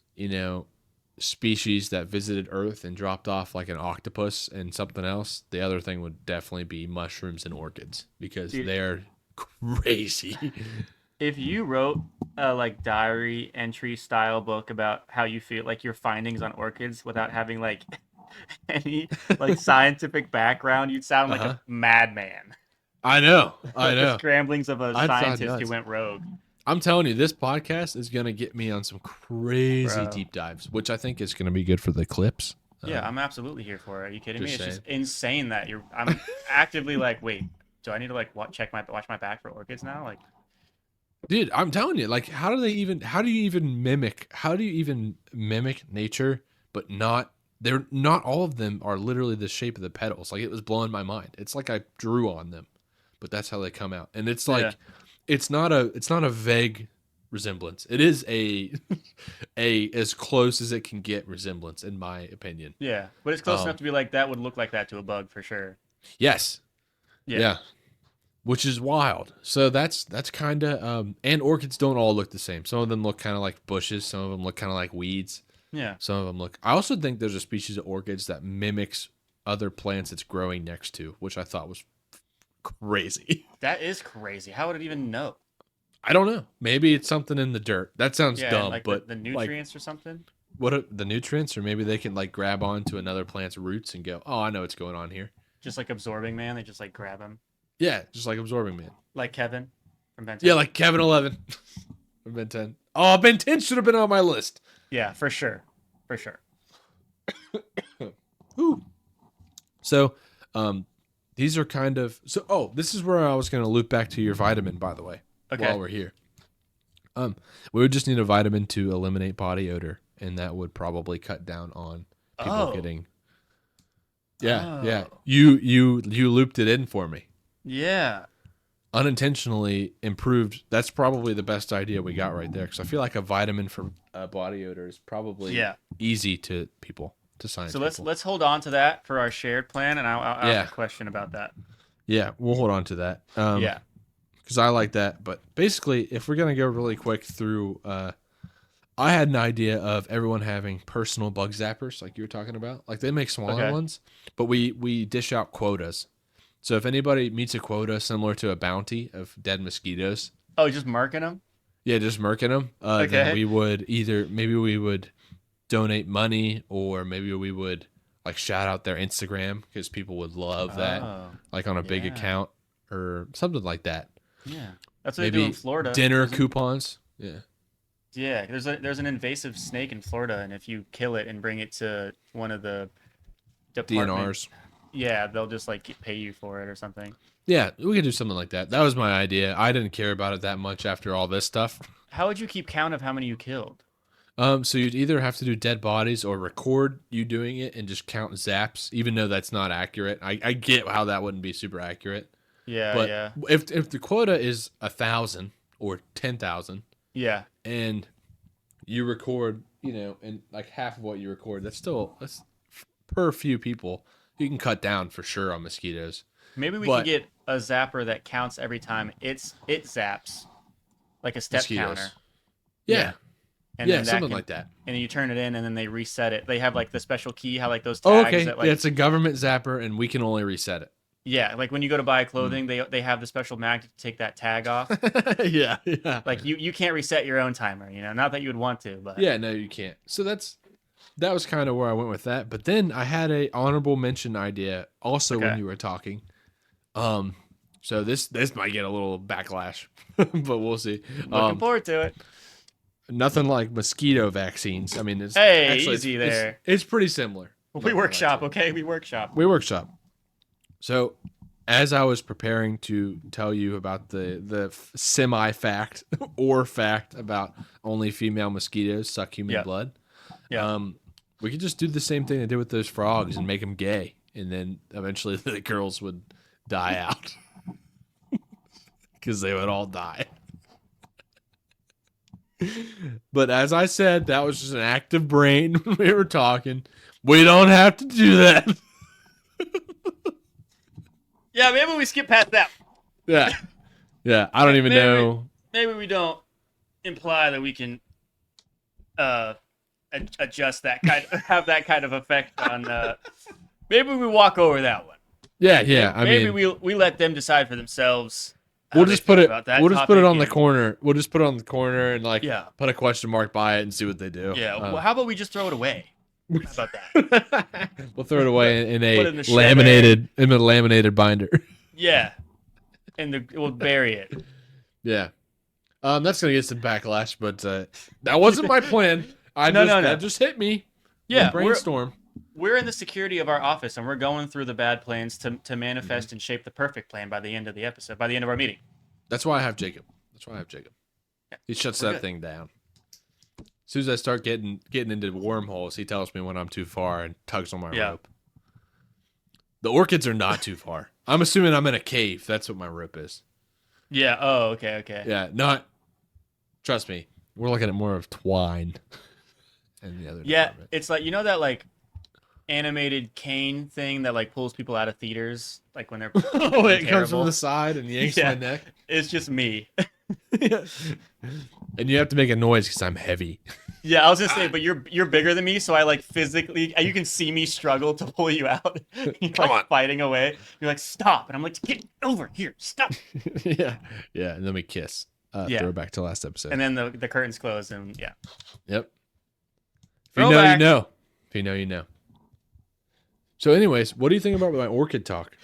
species that visited Earth and dropped off like an octopus and something else, the other thing would definitely be mushrooms and orchids because Dude, they're crazy. if you wrote a like diary entry style book about how you feel like your findings on orchids without having like any like scientific background, you'd sound like Uh-huh. a madman. I know. I Like the know. scramblings of a I'd sound scientist who nuts. went rogue. I'm telling you, this podcast is gonna get me on some crazy Bro. deep dives, which I think is gonna be good for the clips. Yeah, I'm absolutely here for it. Are you kidding me? Just It's just saying. insane that I'm actively like, wait, do I need to like watch my back for orchids now? Like, Dude, I'm telling you, like, how do you even mimic nature, but they're not all of them are literally the shape of the petals. Like, it was blowing my mind. It's like I drew on them, but that's how they come out. And it's yeah, like, it's not a vague resemblance. It is a as close as it can get resemblance, in my opinion. yeah, but it's close enough Um, to be like that would look like that to a bug for sure. yes. Yeah, Yeah. Which is wild. So that's kind of and orchids don't all look the same. Some of them look kind of like bushes. Some of them look kind of like weeds. yeah. Some of them look. I also think there's a species of orchids that mimics other plants it's growing next to, which I thought was crazy. That is crazy. How would it even know? I don't know. Maybe it's something in the dirt. That sounds Yeah, and dumb, like but the like nutrients or something. the nutrients, or maybe they can like grab onto another plant's roots and go, oh, I know what's going on here. Just like absorbing man, they just like grab him. Yeah, just like absorbing man. Like Kevin from Ben 10. Yeah, like Kevin 11 from Ben 10. Oh, Ben 10 should have been on my list. Yeah, for sure. For sure. Ooh. So, these are kind of this is where I was going to loop back to your vitamin, by the way, while we're here. We would just need a vitamin to eliminate body odor, and that would probably cut down on people getting. Yeah. You looped it in for me. Yeah. Unintentionally improved. That's probably the best idea we got right there, because I feel like a vitamin for body odor is probably easy to people. So let's hold on to that for our shared plan, and I'll have a question about that. Yeah, we'll hold on to that. Because I like that. But basically, if we're gonna go really quick through, I had an idea of everyone having personal bug zappers, like you were talking about. Like they make smaller ones, but we dish out quotas. So if anybody meets a quota similar to a bounty of dead mosquitoes, just marking them. Yeah, just marking them. Then we would maybe we would donate money, or maybe we would like shout out their Instagram, because people would love that, like on a big account or something like that. Yeah, that's what they do in Florida. Dinner coupons. Yeah. There's an invasive snake in Florida, and if you kill it and bring it to one of the DNRs, they'll just like pay you for it or something. Yeah, we could do something like that. That was my idea. I didn't care about it that much after all this stuff. How would you keep count of how many you killed? So you'd either have to do dead bodies or record you doing it and just count zaps, even though that's not accurate. I get how that wouldn't be super accurate. Yeah, but if the quota is 1,000 or 10,000, and you record, and like half of what you record, that's per few people. You can cut down for sure on mosquitoes. Maybe we can get a zapper that counts every time it zaps, like a step counter. Yeah. And then something like that. And then you turn it in, and then they reset it. They have like the special key, how like those tags. That, it's a government zapper, and we can only reset it. Yeah, like when you go to buy clothing, they have the special magnet to take that tag off. Yeah. Like you can't reset your own timer, not that you would want to, but yeah, no, you can't. So that was kind of where I went with that. But then I had a honorable mention idea also when you were talking. So this might get a little backlash, but we'll see. Looking forward to it. Nothing like mosquito vaccines. I mean, easy there. It's pretty similar. We workshop, okay? We workshop. So, as I was preparing to tell you about the semi-fact or fact about only female mosquitoes suck human blood, we could just do the same thing they did with those frogs and make them gay, and then eventually the girls would die out because they would all die. But as I said, that was just an active brain when we were talking. We don't have to do that. Yeah, maybe we skip past that. Yeah. I don't even know. Maybe we don't imply that we can adjust that have that kind of effect on. Maybe we walk over that one. Yeah. Maybe we let them decide for themselves. We'll just put it. We'll just put it on the corner. We'll just put it on the corner and put a question mark by it and see what they do. Yeah. Well, how about we just throw it away? How about that? We'll throw it away in a laminated binder. Yeah, and we'll bury it. Yeah. That's gonna get some backlash, but that wasn't my plan. That just hit me. Yeah, brainstorm. We're in the security of our office, and we're going through the bad plans to manifest and shape the perfect plan by the end of the episode, by the end of our meeting. That's why I have Jacob. Yeah, he shuts that thing down. As soon as I start getting into wormholes, he tells me when I'm too far and tugs on my rope. The orchids are not too far. I'm assuming I'm in a cave. That's what my rope is. Yeah. Oh, okay. Yeah, trust me, we're looking at more of twine. And the other department. It's like, that like animated cane thing that like pulls people out of theaters, like when they're it comes from the side and yanks my neck. It's just me. And you have to make a noise because I'm heavy. Yeah, I was gonna say, but you're bigger than me, so I like physically, you can see me struggle to pull you out. You're Come on, fighting away. You're like, stop, and I'm like, get over here, stop. Yeah, and then we kiss. Throw back to last episode, and then the curtains close, and Yep. If you know, you Throwback. know. If you know, you know. So, anyways, what do you think about my orchid talk?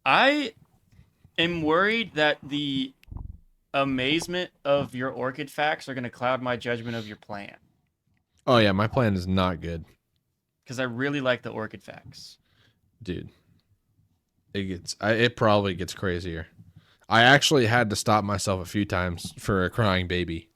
I am worried that the amazement of your orchid facts are going to cloud my judgment of your plan. Oh yeah, my plan is not good, Because I really like the orchid facts. dude. It probably gets crazier. I actually had to stop myself a few times for a crying baby.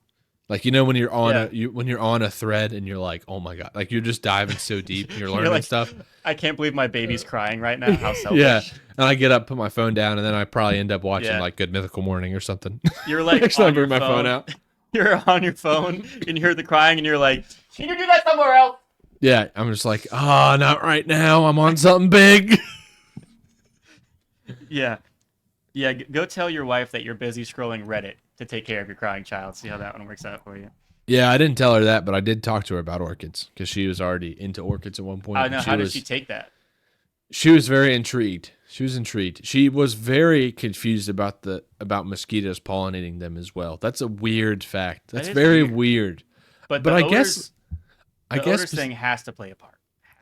Like when you're on Yeah. when you're on a thread and you're like, oh my god, like you're just diving so deep and you're You're learning like, stuff. I can't believe my baby's crying right now. How Yeah, selfish. and I get up, put my phone down, and then I probably end up watching Yeah. like Good Mythical Morning or something. You're like Actually, I on your bring my phone phone. out. You're on your phone and you hear the crying and you're like, can you do that somewhere else? Yeah, I'm just like, not right now. I'm on something big. Yeah. Yeah. Go tell your wife that you're busy scrolling Reddit to take care of your crying child. See how that one works out for you. Yeah, I didn't tell her that, but I did talk to her about orchids because she was already into orchids at one point. I And know. How did she take that? she was very intrigued. She was intrigued. She was very confused about mosquitoes pollinating them as well. That's a weird fact. That That's is very weird. weird. But But the I odors, guess I the guess odors thing has to play a part.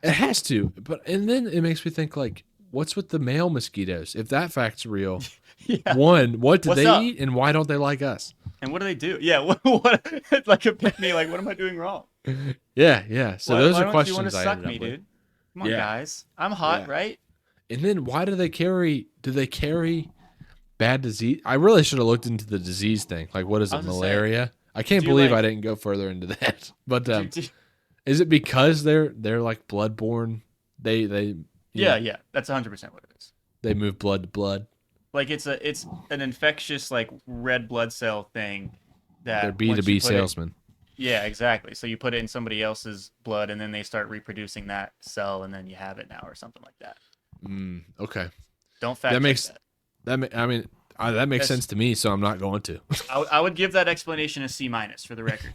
it has to. But and then it makes me think like, what's with the male mosquitoes? If that fact's real, Yeah. one, what do What's they up? eat, and why don't they like us? And what do they do? Yeah. What it's like a pick me. Like, what am I doing wrong? Yeah, yeah. So those Why are don't you want questions to I suck ended me, up with. dude? Come on, Yeah, guys. I'm hot, yeah. right? And then why do they carry? Do they carry bad disease? I really should have looked into the disease thing. Like, what is I it? was gonna say, Malaria? I can't do believe I like, didn't go further into that. But do, is it because they're like bloodborne? They you yeah, know yeah. That's 100% what it is. they move blood to blood. Like it's an infectious like red blood cell thing They're that B two once you B put it, salesmen. yeah, exactly. So you put it in somebody else's blood, and then they start reproducing that cell, and then you have it now, or something like that. Okay, Don't that fact check makes that. I mean that makes That's sense to me. So I'm not going to. I would give that explanation a C minus for the record.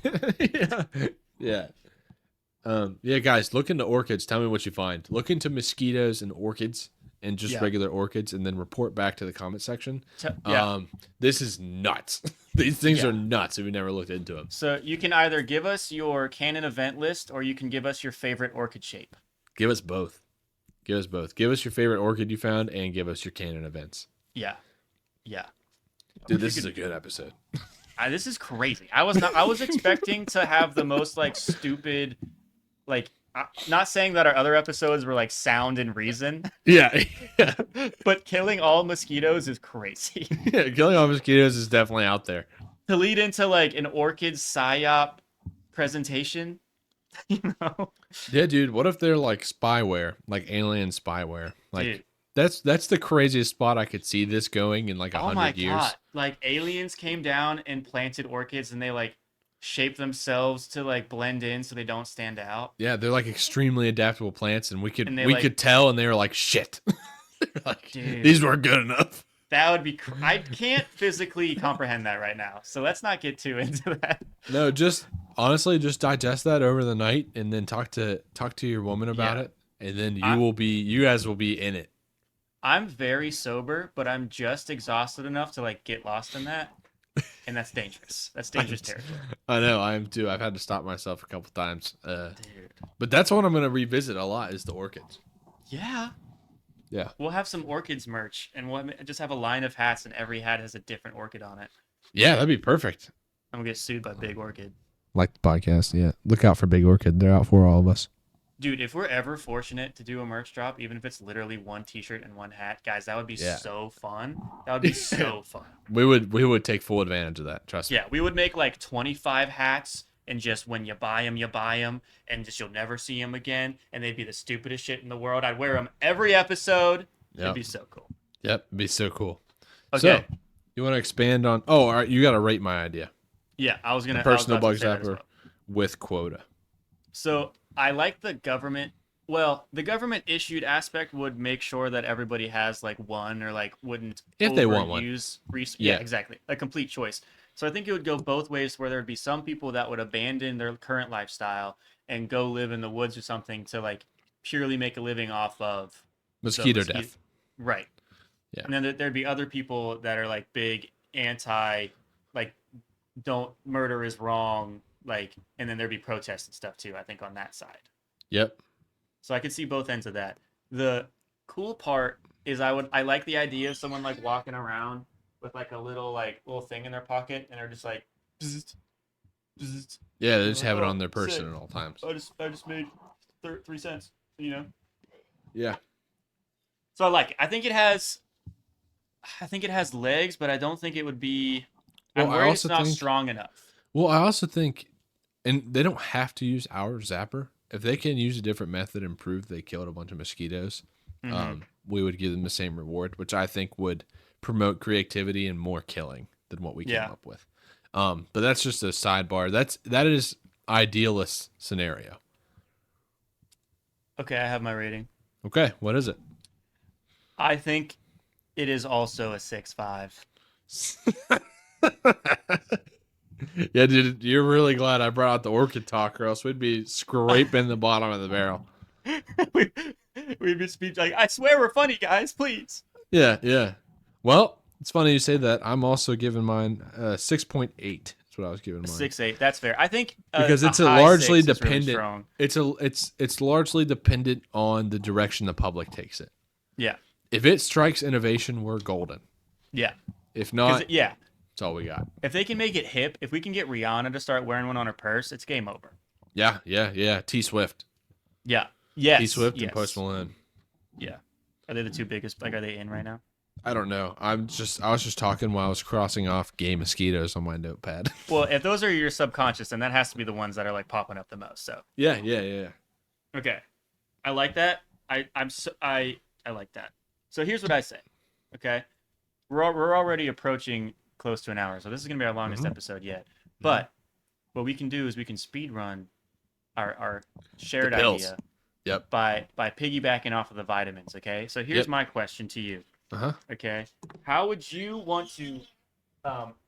Yeah, yeah. Yeah, guys, look into orchids. Tell me what you find. Look into mosquitoes and orchids and just Yeah. regular orchids, and then report back to the comment section. Yeah. This is nuts. These things Yeah. are nuts if you never looked into them. So you can either give us your canon event list, or you can give us your favorite orchid shape. Give us both. Give us both. Give us your favorite orchid you found, and give us your canon events. Yeah. Yeah. Dude, this is a good episode. This is crazy. I was expecting to have the most like stupid, like not saying that our other episodes were like sound and reason, Yeah, yeah, but killing all mosquitoes is crazy. yeah. Killing all mosquitoes is definitely out there. To lead into like an orchid psyop presentation, you know, Yeah, dude. What if they're like spyware, like alien spyware? Like dude. that's the craziest spot I could see this going in like Oh my 100 years. god! Like aliens came down and planted orchids, and they like shape themselves to like blend in so they don't stand out. Yeah, they're like extremely adaptable plants, and we could And they we like, could tell, and they were like, shit. They're like, dude, these weren't good enough. that would be. I can't physically comprehend that right now, so let's not get too into that. No, just honestly, just digest that over the night, and then talk to your woman about Yeah. it, and then I- you guys will be in it. I'm very sober, but I'm just exhausted enough to like get lost in that, and that's dangerous. That's dangerous territory. I know, I am too. I've had to stop myself a couple times. Dude. But that's what I'm gonna revisit a lot is the orchids. Yeah. Yeah. We'll have some orchids merch, and we'll just have a line of hats, and every hat has a different orchid on it. Yeah, that'd be perfect. I'm gonna get sued by Big Orchid. Like the podcast, yeah. Look out for Big Orchid. They're out for all of us. Dude, if we're ever fortunate to do a merch drop, even if it's literally one t-shirt and one hat, guys, that would be Yeah. so fun. That would be so fun. We would take full advantage of that. Trust me. Yeah, we would make like 25 hats, and just when you buy them, and just you'll never see them again, and they'd be the stupidest shit in the world. I'd wear them every episode. It'd Yep. be so cool. Yep. It'd be so cool. Okay. So, you want to expand on? Oh, all right. You got to rate my idea. Yeah, I was gonna. Personal I was bug about to say that as zapper well. with quota. So I like the government. Well, the government issued aspect would make sure that everybody has like one, or like wouldn't If they want one. Yeah, Yeah. exactly, a complete choice. So I think it would go both ways, where there would be some people that would abandon their current lifestyle and go live in the woods or something to like purely make a living off of the Mosquito death. Right. Yeah. And then there'd be other people that are like big anti, like, don't murder is wrong, like, and then there'd be protests and stuff too, I think, on that side. Yep. So I could see both ends of that. The cool part is I like the idea of someone like walking around with like a little thing in their pocket, and they're just like, bzzzt, bzzzt. Yeah, they And they're just like, have it oh, on their person sick. at all times. I just made 3 cents, you know. Yeah. So I like it. I think it has legs, but I don't think it would be. Well, I'm I worried it's also not think. strong enough. Well, I also think, and they don't have to use our zapper. If they can use a different method and prove they killed a bunch of mosquitoes, Mm-hmm. we would give them the same reward, which I think would promote creativity and more killing than what we came Yeah. up with. But that's just a sidebar. That is idealist scenario. Okay, I have my rating. Okay, what is it? I think it is also a 6.5. Yeah, dude, you're really glad I brought out the orchid talk, or else we'd be scraping the bottom of the barrel. we, we'd just be like, I swear we're funny, guys, please. Yeah, yeah. Well, it's funny you say that. I'm also giving mine 6.8. That's what I was giving mine. 6.8. That's fair. I think Because a it's a high largely 6 is really dependent. strong. It's largely dependent on the direction the public takes it. Yeah. If it strikes innovation, we're golden. Yeah. If not, Yeah. that's all we got. If they can make it hip, if we can get Rihanna to start wearing one on her purse, it's game over. Yeah, yeah, yeah. T Swift. Yeah. Yes. T Swift yes. and Post Malone. Yeah. Are they the two biggest? Like, are they in right now? I don't know. I was just talking while I was crossing off gay mosquitoes on my notepad. Well, if those are your subconscious, then that has to be the ones that are like popping up the most. So Yeah, yeah, yeah. okay, I like that. I like that. So here's what I say. Okay, we're already approaching close to an hour, so this is gonna be our longest episode yet. But what we can do is we can speed run our shared The pills. idea. Yep. By piggybacking off of the vitamins. Okay, so here's my question to you. Uh-huh. Okay, how would you want to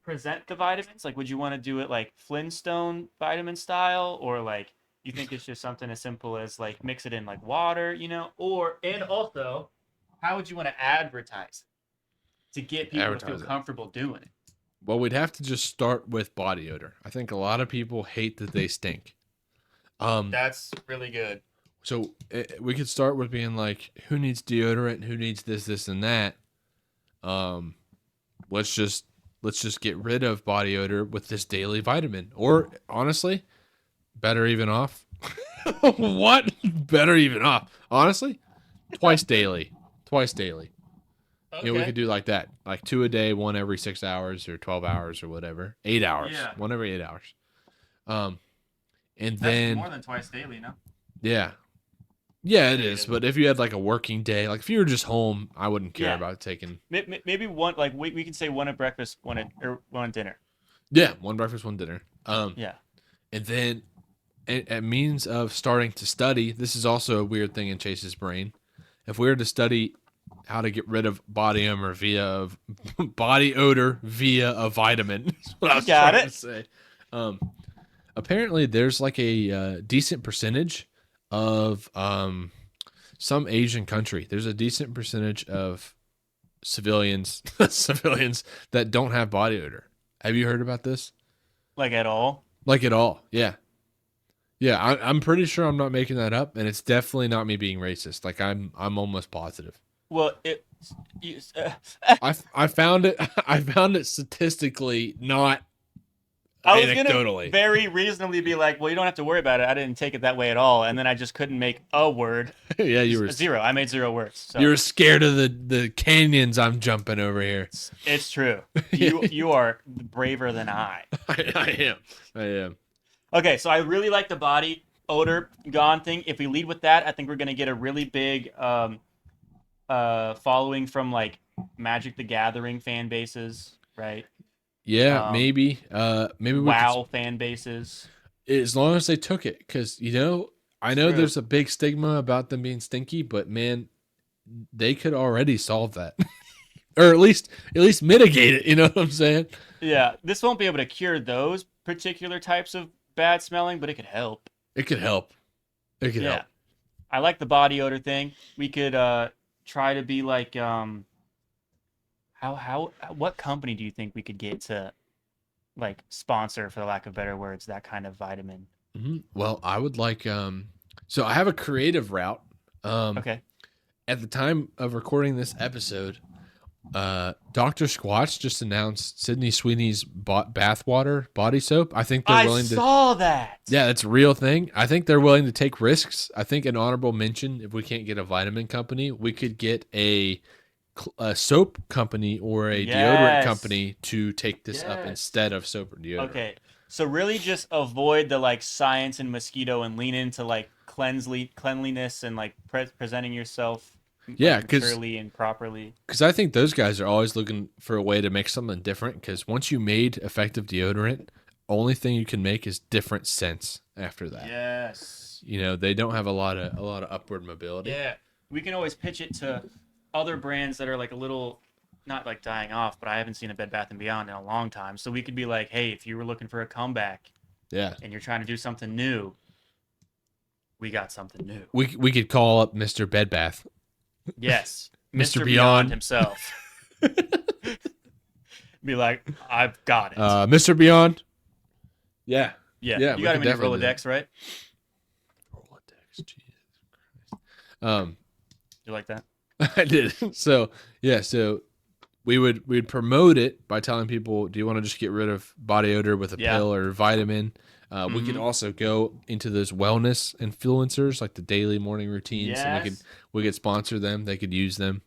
present the vitamins? Like, would you want to do it like Flintstone vitamin style, or like you think it's just something as simple as like mix it in like water, Or and also, how would you want to advertise it to get people to feel comfortable doing it? Well, we'd have to just start with body odor. I think a lot of people hate that they stink. That's really good. So we could start with being like, who needs deodorant? Who needs this, and that? Let's just get rid of body odor with this daily vitamin. Or honestly, better even off. What? Better even off. Honestly, twice daily. Okay. We could do like that, like 2 a day, one every 6 hours or 12 hours or whatever. 8 hours. Yeah. One every 8 hours. And That's then more than twice daily, no? yeah. Yeah, it is. But if you had like a working day, like if you were just home, I wouldn't care about taking. Maybe one, like we can say one at breakfast, one at dinner. Yeah, one breakfast, one dinner. Yeah. And then a means of starting to study. This is also a weird thing in Chase's brain. If we were to study how to get rid of body odor via a vitamin, that's what I was trying to say. Apparently, there's like a decent percentage of some Asian country. There's a decent percentage of civilians that don't have body odor. Have you heard about this? Like at all? Like at all? Yeah. Yeah, I'm pretty sure I'm not making that up, and it's definitely not me being racist. Like I'm almost positive. Well, I found it. I found it statistically, not I was anecdotally. gonna very reasonably be like, well, you don't have to worry about it. I didn't take it that way at all, and then I just couldn't make a word. Yeah, you were zero. I made 0 words. So. You were scared of the canyons I'm jumping over here. It's true. You are braver than I. I am. Okay, so I really like the body odor gone thing. If we lead with that, I think we're gonna get a really big following from like Magic the Gathering fan bases, right? Yeah, maybe we WoW fan bases. As long as they took it, because I know there's a big stigma about them being stinky, but man, they could already solve that, or at least mitigate it. You know what I'm saying? Yeah, this won't be able to cure those particular types of bad smelling, but it could help. It could help. Help. I like the body odor thing. We could try to be like what company do you think we could get to like sponsor, for the lack of better words, that kind of vitamin? Well, I would like so I have a creative route. Um Okay. at the time of recording this episode, Dr. Squatch just announced Sydney Sweeney's bathwater body soap. I think they're I willing to. saw that. Yeah, that's a real thing. I think they're willing to take risks. I think an honorable mention, if we can't get a vitamin company, we could get a soap company or a deodorant Yes. company to take this up Yes. instead of soap or deodorant. Okay. So really just avoid the like science and mosquito and lean into like cleanliness and like presenting yourself Yeah, like maturely and properly. because I think those guys are always looking for a way to make something different. Because once you made effective deodorant, only thing you can make is different scents after that. Yes. You know, they don't have a lot of upward mobility. Yeah. We can always pitch it to other brands that are like a little not like dying off, but I haven't seen a Bed Bath and Beyond in a long time. So we could be like, hey, if you were looking for a comeback Yeah. and you're trying to do something new, we got something new. We could call up Mr. Bedbath. Yes. Mr. Mr. Beyond. himself. Be like, I've got it. Mr. Beyond. Yeah. Yeah. yeah, You we got could him in your definitely do Rolodex, right? Rolodex, Jesus Christ. You like that? I did. So we'd promote it by telling people, do you want to just get rid of body odor with a pill or vitamin? We could also go into those wellness influencers, like the daily morning routines, and we could sponsor them. They could use them,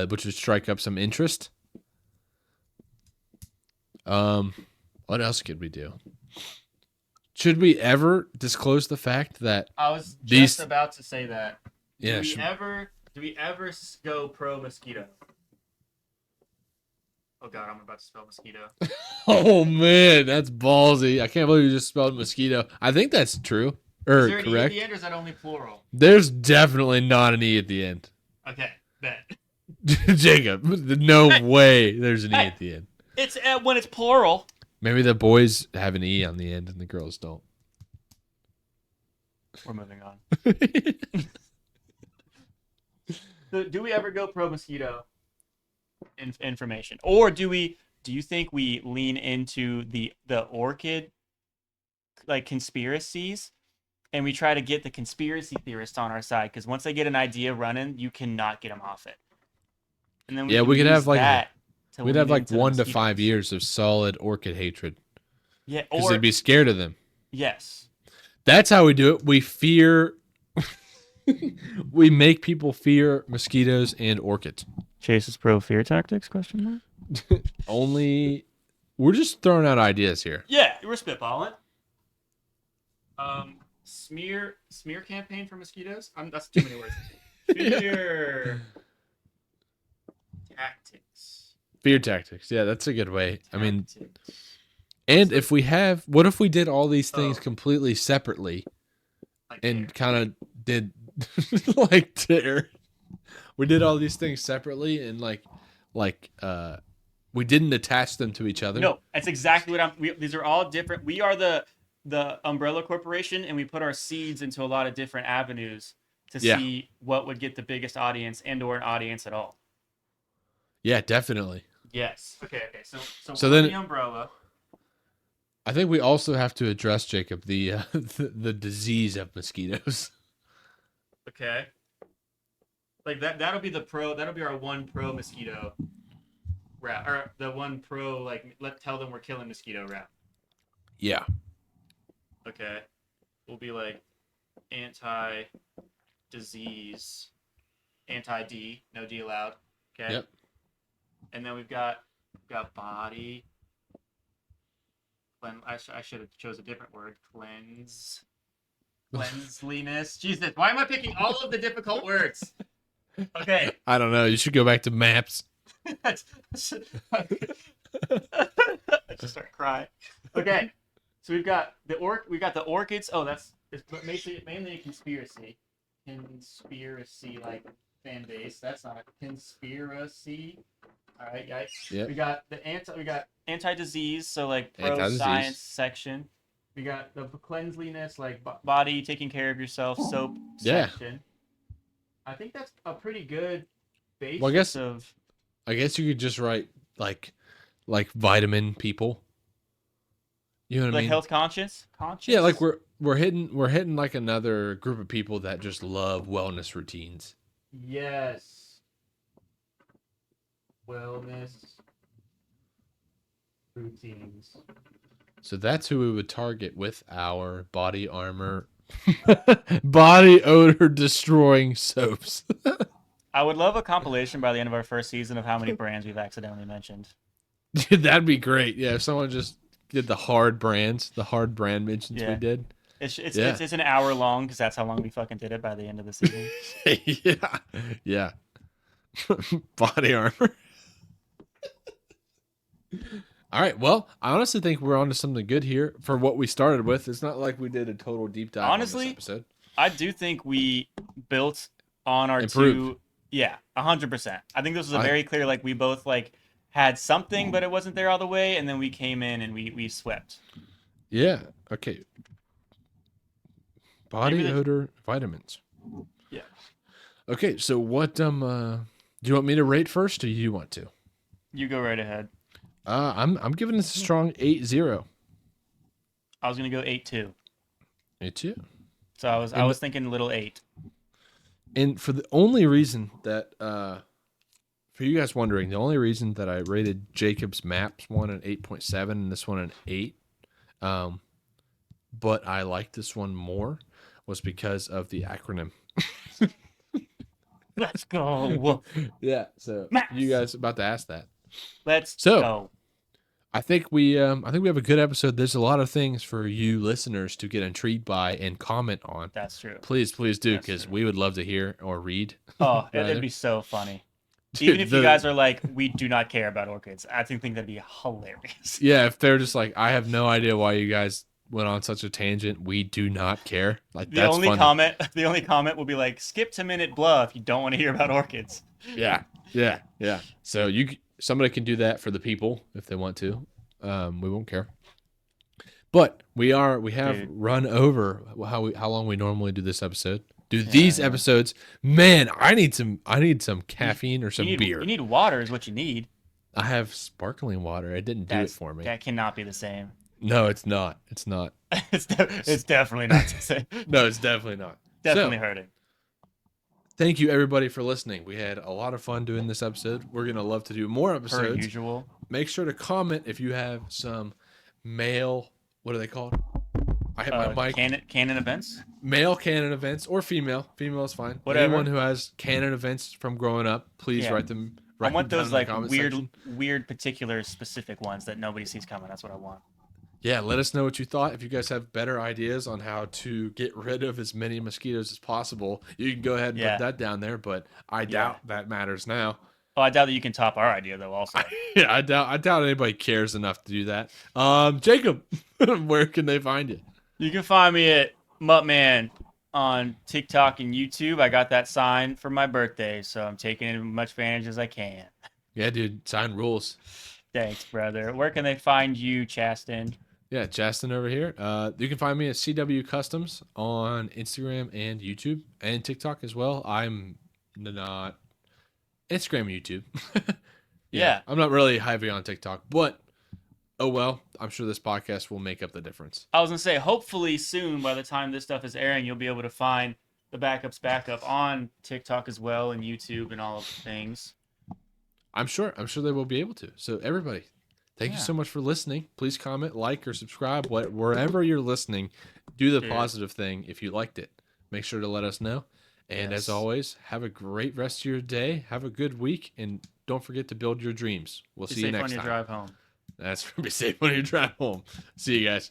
which would strike up some interest. What else could we do? Should we ever disclose the fact that I was just about to say that. Yeah. Do we ever go pro mosquito? Oh God, I'm about to spell mosquito. Oh man, that's ballsy. I can't believe you just spelled mosquito. I think that's true. Is there an Correct. E at the end, or is that only plural? There's definitely not an E at the end. Okay, bet. Jacob, no way there's an E at the end. It's when it's plural. Maybe the boys have an E on the end and the girls don't. We're moving on. So, do we ever go pro mosquito information, or do you think we lean into the orchid like conspiracies, and we try to get the conspiracy theorists on our side? Because once they get an idea running, you cannot get them off it. And then we could have like we'd have like 1 to 5 years of solid orchid hatred. Yeah, because they'd be scared of them. Yes, that's how we do it. We fear. We make people fear mosquitoes and orchids. Chase's pro fear tactics? Question mark. Only, we're just throwing out ideas here. Yeah, we're spitballing. Smear campaign for mosquitoes. That's too many words. Fear tactics. Fear tactics. Yeah, that's a good way. I mean, and if we have, what if we did all these things completely separately, like and kind of did like Titter? We did all these things separately and we didn't attach them to each other. No, that's exactly what these are all different. We are the umbrella corporation, and we put our seeds into a lot of different avenues to see what would get the biggest audience and/or an audience at all. Yeah, definitely. Yes. Okay. So then the umbrella. I think we also have to address, Jacob, the disease of mosquitoes. Okay. Like that'll be our one pro mosquito rap, or the one pro like tell them we're killing mosquito rap. Yeah. Okay. We'll be like anti-disease, anti-D, no D allowed. Okay. Yep. And then we've got body. I should have chose a different word. Cleanliness. Jesus, why am I picking all of the difficult words? Okay. I don't know. You should go back to maps. I just start crying. Okay. So we've got the orchids. Oh, it's mainly a conspiracy. Conspiracy like fan base. That's not a conspiracy. All right, guys. Yeah. We got anti-disease, so like pro-science section. We got the cleanliness, like body taking care of yourself, soap section. I think that's a pretty good basis. Well, I guess you could just write like vitamin people. You know what I Like mean? health conscious, Yeah, like conscious. we're hitting like another group of people that just love wellness routines. Yes. Wellness routines. So that's who we would target with our body armor, body odor destroying soaps. I would love a compilation by the end of our first season of how many brands we've accidentally mentioned. Dude, that'd be great. Yeah, if someone just did the hard brands, the hard brand mentions we Yeah. did. It's it's Yeah. it's, it's an hour long because that's how long we fucking did it by the end of the season. Yeah. Yeah. Body armor. All right. Well, I honestly think we're onto something good here for what we started with. It's not like we did a total deep dive on this Honestly, episode. I do think we built on our Improved. two. Yeah, 100%. I think this was a I very clear like we both like had something, but it wasn't there all the way, and then we came in and we swept. yeah. Okay. Maybe Body the odor vitamins. yeah. Okay, so what do you want me to rate first or you want to? You go right ahead. I'm giving this a strong 8-0. I was gonna go 8-2. 8-2. So I was thinking little 8. And for the only reason that for you guys wondering, the only reason that I rated Jacob's Maps one an 8.7 and this one an 8, but I like this one more was because of the acronym. Let's go. Yeah, so Maps. you guys about to ask that. Let's So go. I think we have a good episode. There's a lot of things for you listeners to get intrigued by and comment on. That's true. Please do, That's because true. we would love to hear or read. Oh, rather. it'd be so funny. Dude, Even if you guys are like, we do not care about orchids, I think that'd be hilarious. yeah, if they're just like, I have no idea why you guys went on such a tangent. We do not care. Like The that's only funny. the only comment will be like, skip to minute blah if you don't want to hear about orchids. Yeah. So somebody can do that for the people if they want to. We won't care. But we have Dude. run over how long we normally do this episode. These episodes, man, I need some caffeine or some beer. You need water is what you need. I have sparkling water. It didn't do it for me. That cannot be the same. No, it's not. It's not. It's definitely not the same. No, it's definitely not. Definitely So, hurting. thank you everybody for listening. We had a lot of fun doing this episode. We're gonna love to do more Per episodes. usual. Make sure to comment if you have some male. What are they called? I hit my mic. Canon events. Male canon events or female. Female is fine. Whatever. Anyone who has canon events from growing up, please Yeah. write them. I want down those in the like comment weird, section. weird, particular, specific ones that nobody sees coming. That's what I want. Yeah, let us know what you thought. If you guys have better ideas on how to get rid of as many mosquitoes as possible, you can go ahead and put that down there. But I doubt that matters now. Oh, I doubt that you can top our idea though. Also, Yeah, I doubt anybody cares enough to do that. Jacob, where can they find you? you can find me at Muttman on TikTok and YouTube. I got that sign for my birthday, so I'm taking as much advantage as I can. Yeah, dude, sign rules. Thanks, brother. Where can they find you, Chaston? Yeah, Justin over here. You can find me at CW Customs on Instagram and YouTube and TikTok as well. I'm not Instagram and YouTube. Yeah. I'm not really heavy on TikTok, but oh well. I'm sure this podcast will make up the difference. I was gonna say, hopefully soon, by the time this stuff is airing, you'll be able to find the backups backup on TikTok as well and YouTube and all of the things. I'm sure they will be able to. So everybody, thank you so much for listening. Please comment, like, or subscribe. Wherever you're listening, do the positive thing. If you liked it, make sure to let us know. And as always, have a great rest of your day. Have a good week. And don't forget to build your dreams. We'll see you next time. Be safe on your drive home. That's going to be safe on your drive home. See you guys.